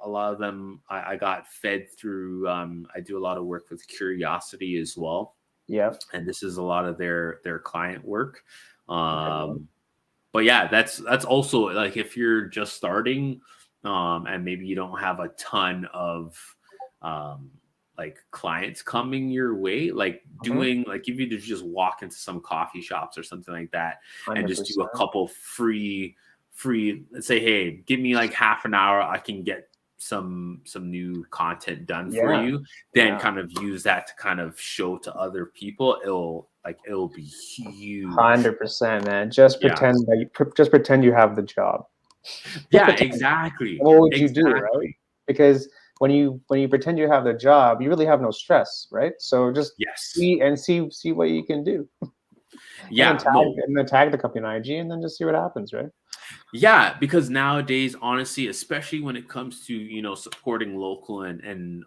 lot of them I got fed through. I do a lot of work with Curiosity as well. Yeah, and this is a lot of their client work. But yeah, that's also like if you're just starting, and maybe you don't have a ton of like clients coming your way, like doing like if you just walk into some coffee shops or something like that and just do a 100%. couple free free, let's say, hey, give me like half an hour, I can get some new content done for you, then kind of use that to kind of show to other people. It'll be huge. 100%, man. Just pretend just pretend you have the job. Yeah, exactly. What would you do, right? Because when you pretend you have the job, you really have no stress, right? So just see what you can do. Yeah, and then tag the company on IG, and then just see what happens, right? Yeah, because nowadays, honestly, especially when it comes to supporting local and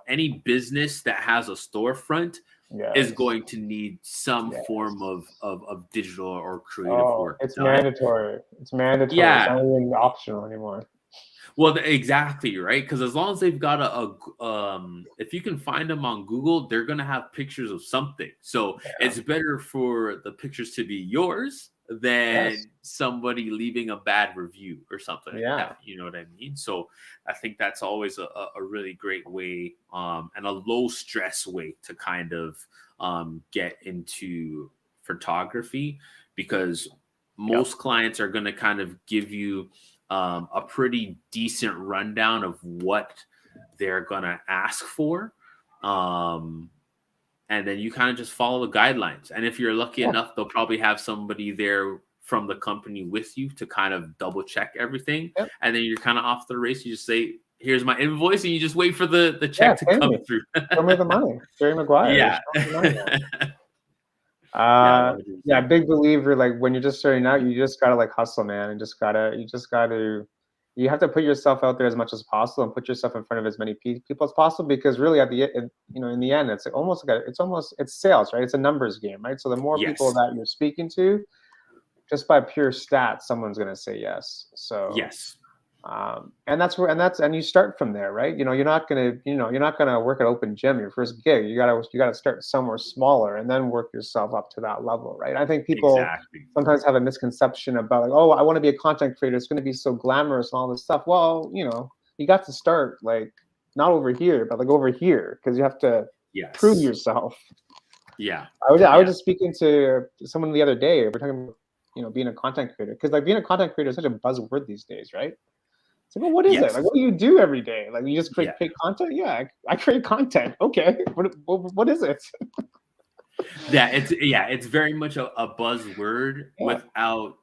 any business that has a storefront is going to need some form of digital or creative work. It's mandatory. It's mandatory. Yeah, it's not even optional anymore. Well, exactly, right? Because as long as they've got if you can find them on Google, they're gonna have pictures of something. So it's better for the pictures to be yours than somebody leaving a bad review or something like that. You know what I mean? So I think that's always a really great way and a low stress way to kind of get into photography, because most clients are going to kind of give you a pretty decent rundown of what they're going to ask for. And then you kind of just follow the guidelines. And if you're lucky enough, they'll probably have somebody there from the company with you to kind of double check everything. And then you're kind of off the race. You just say, here's my invoice, and you just wait for the check to come through. Show me the money. Jerry Maguire. Big believer. Like when you're just starting out, you just gotta like hustle, man, and you have to put yourself out there as much as possible and put yourself in front of as many people as possible, because really in the end, it's sales, right? It's a numbers game, right? So the more people that you're speaking to, just by pure stats, someone's gonna say yes. So and you start from there, right? You're not gonna work at open gym your first gig. You gotta start somewhere smaller and then work yourself up to that level, right? I think people sometimes have a misconception about like, oh, I want to be a content creator, it's going to be so glamorous and all this stuff. Well, you got to start like not over here, but like over here, because you have to prove yourself. I was just speaking to someone the other day. We're talking about being a content creator, because like being a content creator is such a buzzword these days, right? It's like, well, what is it? Like, what do you do every day? Like, you just create content? Yeah, I create content. Okay, what is it? It's very much a buzzword without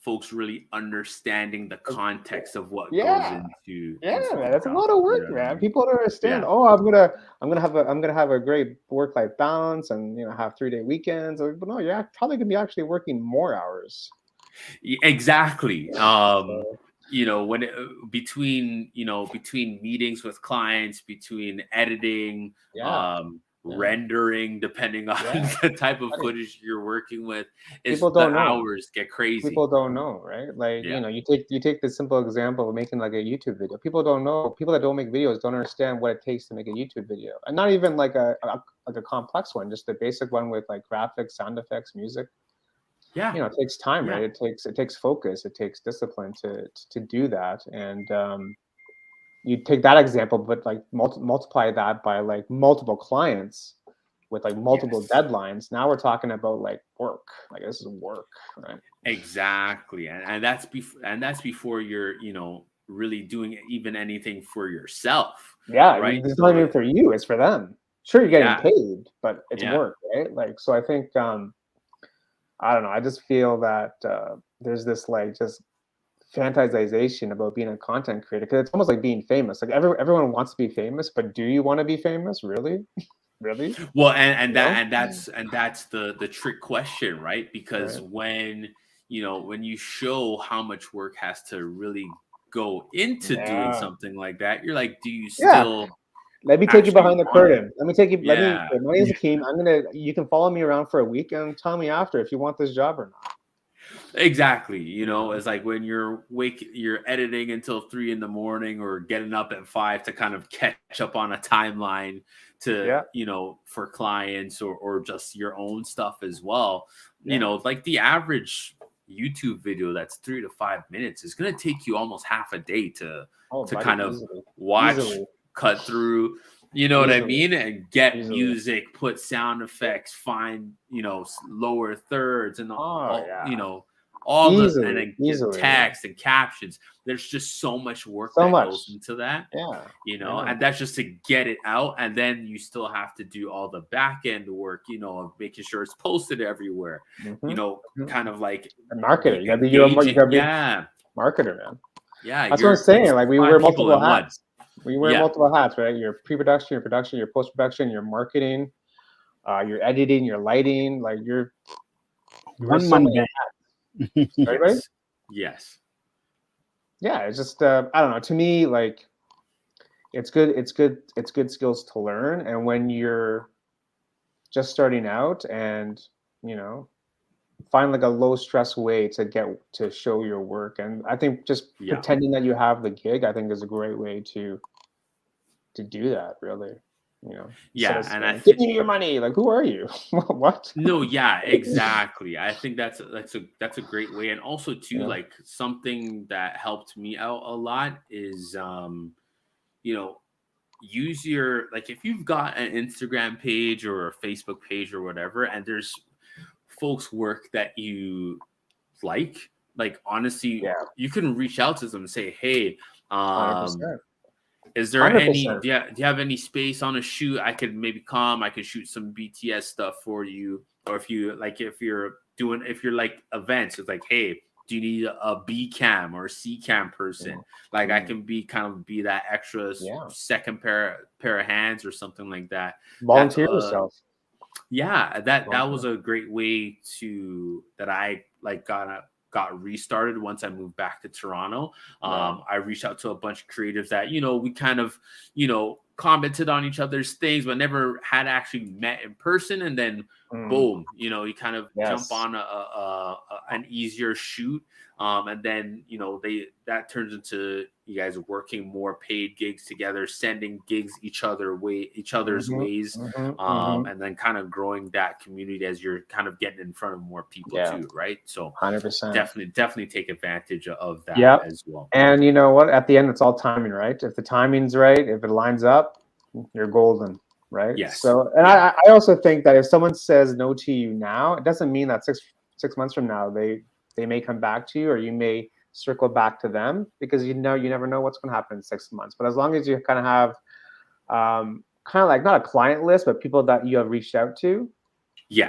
folks really understanding the context of what goes into. Man, that's a lot of work, man. People don't understand. Oh, I'm gonna have a great work-life balance and have 3-day weekends. But no, you're probably gonna be actually working more hours. Exactly. When between meetings with clients, between editing, rendering, depending on the type of footage you're working with, people don't know. Hours get crazy. People don't know, right? Like you take the simple example of making like a YouTube video. People don't know. People that don't make videos don't understand what it takes to make a YouTube video, and not even like a complex one, just the basic one with like graphics, sound effects, music. It takes time, right? It takes focus, it takes discipline to do that. And you take that example, but like multiply that by like multiple clients with like multiple deadlines. Now we're talking about like work. Like this is work, right? Exactly. And that's before you're really doing even anything for yourself. Right. It's not even for you, it's for them. Sure, you're getting paid, but it's work, right? Like, so I think I don't know. I just feel that there's this like just fantasization about being a content creator, because it's almost like being famous. Like everyone wants to be famous, but do you want to be famous? Really? Really? Well, and that's the trick question, right? Because when you show how much work has to really go into doing something like that, you're like, do you still? Let me take you behind the curtain. Let me take you. My name is Akim. You can follow me around for a week and tell me after if you want this job or not. Exactly. It's like when you're editing until 3 a.m. or getting up at 5 to kind of catch up on a timeline to, for clients or just your own stuff as well. Like the average YouTube video that's 3 to 5 minutes is going to take you almost half a day to kind of watch. Cut through, what I mean, and get music, put sound effects, find lower thirds, and all the Easily, text and captions. There's just so much work So that much. goes into that. Yeah. You know, and that's just to get it out. And then you still have to do all the back end work, you know, of making sure it's posted everywhere, you know, kind of like a marketer. You gotta be marketer, man. Yeah. That's what I'm saying. Like we wear multiple hats. We wear multiple hats, right? Your pre-production, your production, your post-production, your marketing, your editing, your lighting, like you're one man band. Yes. Yes. Yeah, it's just I don't know. To me, like it's good skills to learn. And when you're just starting out and you know, find like a low stress way to show your work. And I think just pretending that you have the gig, I think is a great way to do that, really. You know, yeah, and I give me your money. Like, who are you? What? No, yeah, exactly. I think that's a great way. And also too, like something that helped me out a lot is you know, use your, like, if you've got an Instagram page or a Facebook page or whatever, and there's folks' work that you like honestly, you can reach out to them and say, hey, 100%. is there 100%. any do you have any space on a shoot? I could maybe come, I could shoot some BTS stuff for you. Or if you're like events, it's like, hey, do you need a B cam or a C cam person? Like I can be that extra second pair of hands or something like that. Volunteer yourself. Yeah, that was a great way that I like got restarted once I moved back to Toronto. I reached out to a bunch of creatives that, you know, we kind of, you know, commented on each other's things, but never had actually met in person. And then boom, you know, you kind of jump on an easier shoot. And then, you know, that turns into you guys working more paid gigs together, sending gigs each other's ways, and then kind of growing that community as you're kind of getting in front of more people too, right? So 100%. Definitely take advantage of that as well. And you know what? At the end, it's all timing, right? If the timing's right, if it lines up, you're golden, right? Yes. So, and I also think that if someone says no to you now, it doesn't mean that six months from now they may come back to you, or you may circle back to them, because you never know what's going to happen in 6 months. But as long as you kind of have kind of like not a client list, but people that you have reached out to,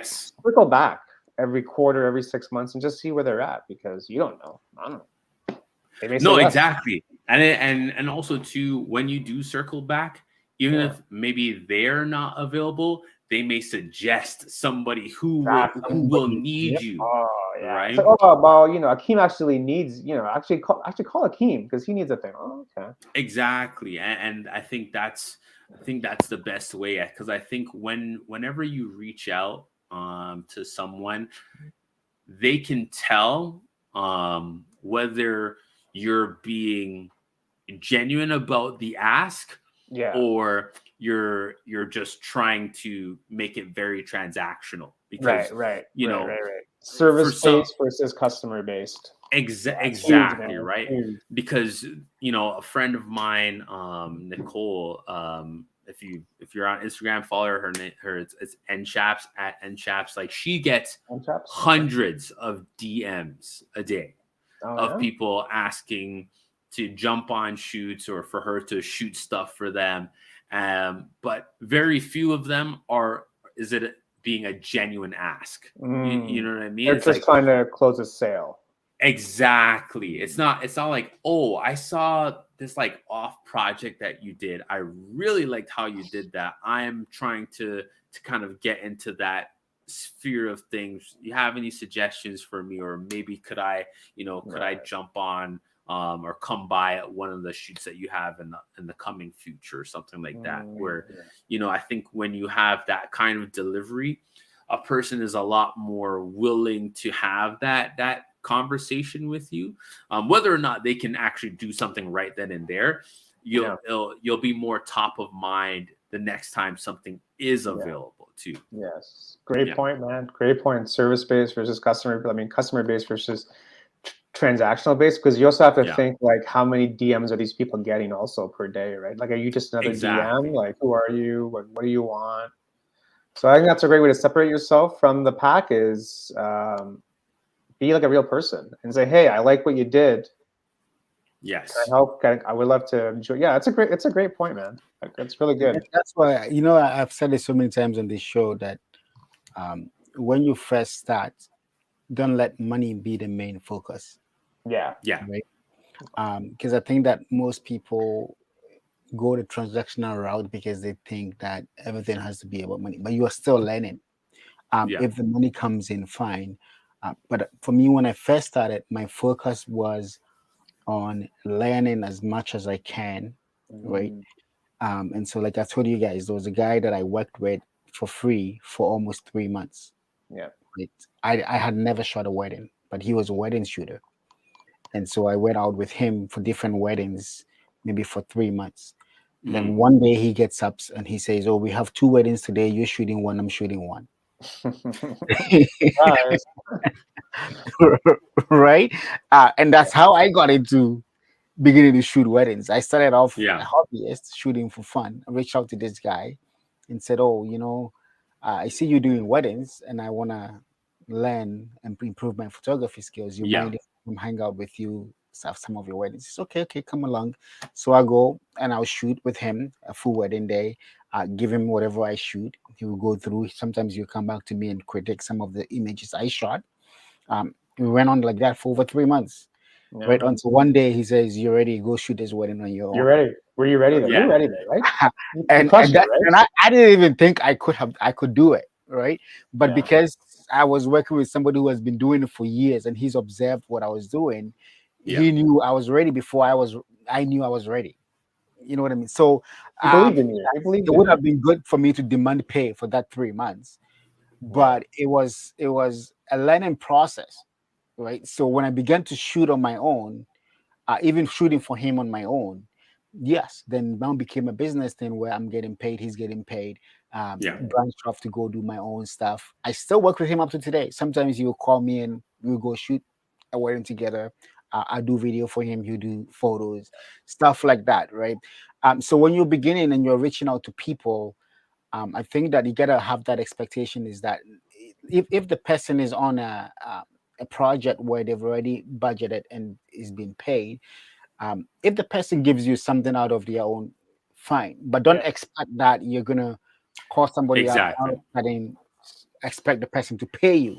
circle back every quarter, every 6 months, and just see where they're at, because you don't know. I don't know. They may say exactly. And also too, when you do circle back, even if maybe they're not available, they may suggest somebody who will need you. Oh yeah. Right. So, well, you know, Akim actually needs, you know, actually call Akim because he needs a thing. Oh, okay. Exactly. And I think that's the best way, because I think whenever you reach out to someone, they can tell whether you're being genuine about the ask, or you're just trying to make it very transactional, because service based versus customer based. Exactly, right? Because, you know, a friend of mine, Nicole, if you're on Instagram, follow her it's nchaps @nchaps. Like, she gets hundreds of DMs a day of people asking to jump on shoots or for her to shoot stuff for them, but very few of them is it being a genuine ask. You know what I mean? They're just trying to close a sale. Exactly. It's not like, oh, I saw this like off project that you did, I really liked how you did that, I'm trying to kind of get into that sphere of things. You have any suggestions for me? Or maybe could I jump on or come by at one of the shoots that you have in the coming future, or something like that, where you know, I think when you have that kind of delivery, a person is a lot more willing to have that conversation with you, whether or not they can actually do something right then and there. You'll be more top of mind the next time something is available too. Yes, great point, man. Great point. Service based versus customer based versus transactional based, because you also have to think, like, how many DMs are these people getting also per day, right? Like, are you just another DM? Like, who are you? What do you want? So I think that's a great way to separate yourself from the pack, is be like a real person and say, hey, I like what you did. Yes. Can I help? I would love to enjoy. Yeah, it's a great point, man. That's really good. That's why, I've said it so many times on this show that when you first start, don't let money be the main focus. Yeah. Yeah. Right. Because I think that most people go the transactional route because they think that everything has to be about money, but you are still learning. If the money comes in, fine. But for me, when I first started, my focus was on learning as much as I can, right? And so, like I told you guys, there was a guy that I worked with for free for almost 3 months. Yeah. Right? I had never shot a wedding, but he was a wedding shooter. And so I went out with him for different weddings, maybe for 3 months. Then one day he gets up and he says, oh, we have 2 weddings today. You're shooting one, I'm shooting one. Right? And that's how I got into beginning to shoot weddings. I started off a hobbyist shooting for fun. I reached out to this guy and said, oh, I see you doing weddings and I want to learn and improve my photography skills. You mind if I hang out with you, some of your weddings? It's okay, come along. So I go and I'll shoot with him a full wedding day. Give him whatever I shoot. He will go through. Sometimes he'll come back to me and critique some of the images I shot. We went on like that for over 3 months. Yeah. Right, until one day he says, "You're ready. Go shoot this wedding on your own." You're ready. Were you ready? Though? Yeah. You're ready, though, right? and I didn't even think I could do it, right? But because I was working with somebody who has been doing it for years and he's observed what I was doing, he knew I was ready before I knew I was ready. You know what I mean? So he believed in you. It would have been good for me to demand pay for that 3 months, but it was a learning process, right? So when I began to shoot on my own, even shooting for him on my own, yes, then now became a business thing where I'm getting paid, he's getting paid. Branched off to go do my own stuff. I still work with him up to today. Sometimes he'll call me and we'll go shoot a wedding together. I do video for him, you do photos, stuff like that, right? So when you're beginning and you're reaching out to people, I think that you gotta have that expectation is that if the person is on a project where they've already budgeted and is being paid, if the person gives you something out of their own, fine, but don't expect that you're gonna call somebody out and expect the person to pay you,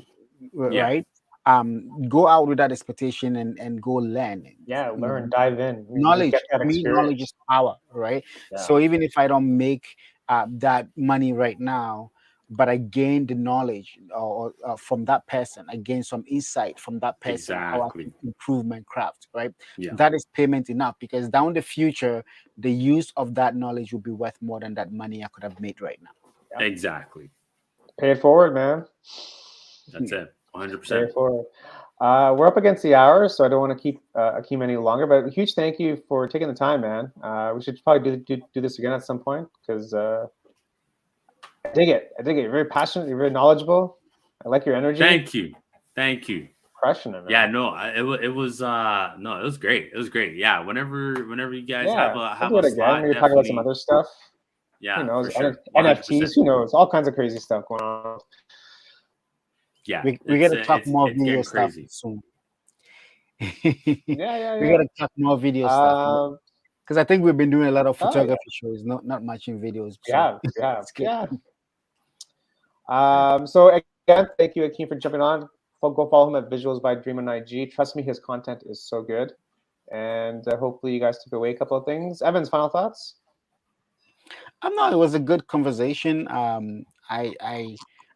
right? Go out with that expectation and go learn. Learn, dive in. Knowledge, knowledge is power, right? So even if I don't make that money right now, but I gained the knowledge or from that person, I gained some insight from that person, how I can improve my craft, right? That is payment enough, because down the future, the use of that knowledge will be worth more than that money I could have made right now. Exactly. Pay it forward, man. That's it. 100%. Pay it forward. We're up against the hour, so I don't want to keep Akim any longer, but a huge thank you for taking the time, man. We should probably do this again at some point, because I dig it. You're very passionate. You're very knowledgeable. I like your energy. Thank you. Crushing it, man. Yeah, no, it was great. It was great. Yeah, whenever you guys have a slot, maybe talk about some other stuff. Yeah, who knows? For sure. NFTs, who knows? All kinds of crazy stuff going on. Yeah, we gotta talk more video stuff soon. We gotta talk more video stuff, because I think we've been doing a lot of photography shows, not much in videos. So. Yeah. So again, thank you, Akim, for jumping on. Go follow him at Visuals by Dream on IG. Trust me, his content is so good, and hopefully you guys took away a couple of things. Evans, final thoughts? No, it was a good conversation.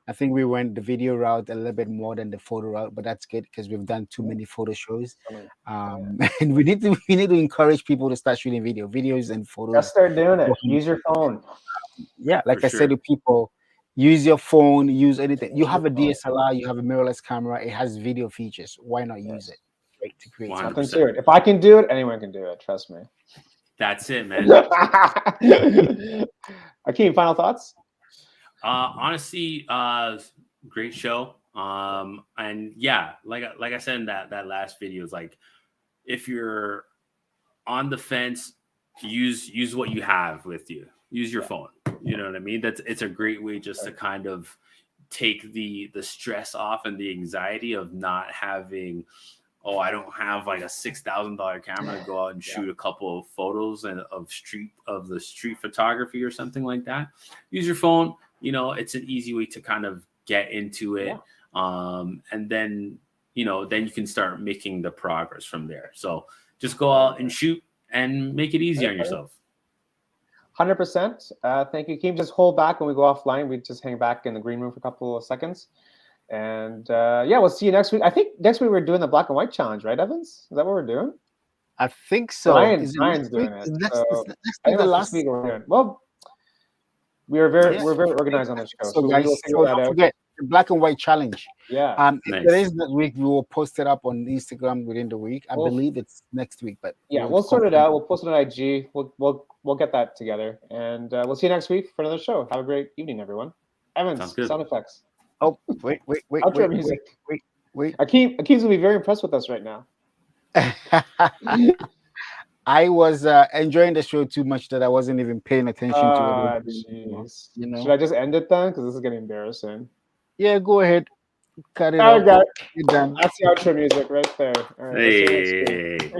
I think we went the video route a little bit more than the photo route, but that's good because we've done too many photo shows. And we need to encourage people to start shooting videos and photos. Just start doing it. Use your phone. Yeah, like I said to people, use your phone, use anything. You have a DSLR, you have a mirrorless camera, it has video features. Why not use it? Right, to create something to it. If I can do it, anyone can do it. Trust me. That's it, man. Akim, final thoughts? Honestly, great show. And yeah, like I said in that last video, is like, if you're on the fence, use what you have with you. Use your phone. You know what I mean? It's a great way just to kind of take the stress off and the anxiety of not having, oh, I don't have like a $6,000 camera to go out and shoot a couple of photos and of the street photography or something like that. Use your phone. You know, it's an easy way to kind of get into it. And then, you know, then you can start making the progress from there. So just go out and shoot and make it easy on yourself. 100%. Thank you, Akim. Just hold back when we go offline. We just hang back in the green room for a couple of seconds. And yeah, we'll see you next week. I think next week we're doing the black and white challenge, right, Evans? Is that what we're doing? I think so. Brian's doing it. Last week we're doing. Well, we're very organized on this show. So guys, don't forget the black and white challenge. Yeah. If there is next week, we will post it up on Instagram within the week. I believe it's next week, but yeah, we'll sort it out. We'll post it on IG. We'll get that together, and we'll see you next week for another show. Have a great evening, everyone. Evans, sound effects. Oh, wait. Outro music. Wait. Akim's gonna be very impressed with us right now. I was enjoying the show too much that I wasn't even paying attention to it. You know, should I just end it then? Because this is getting embarrassing. Yeah, go ahead. Cut it out. You're done. That's the outro music right there. All right, hey.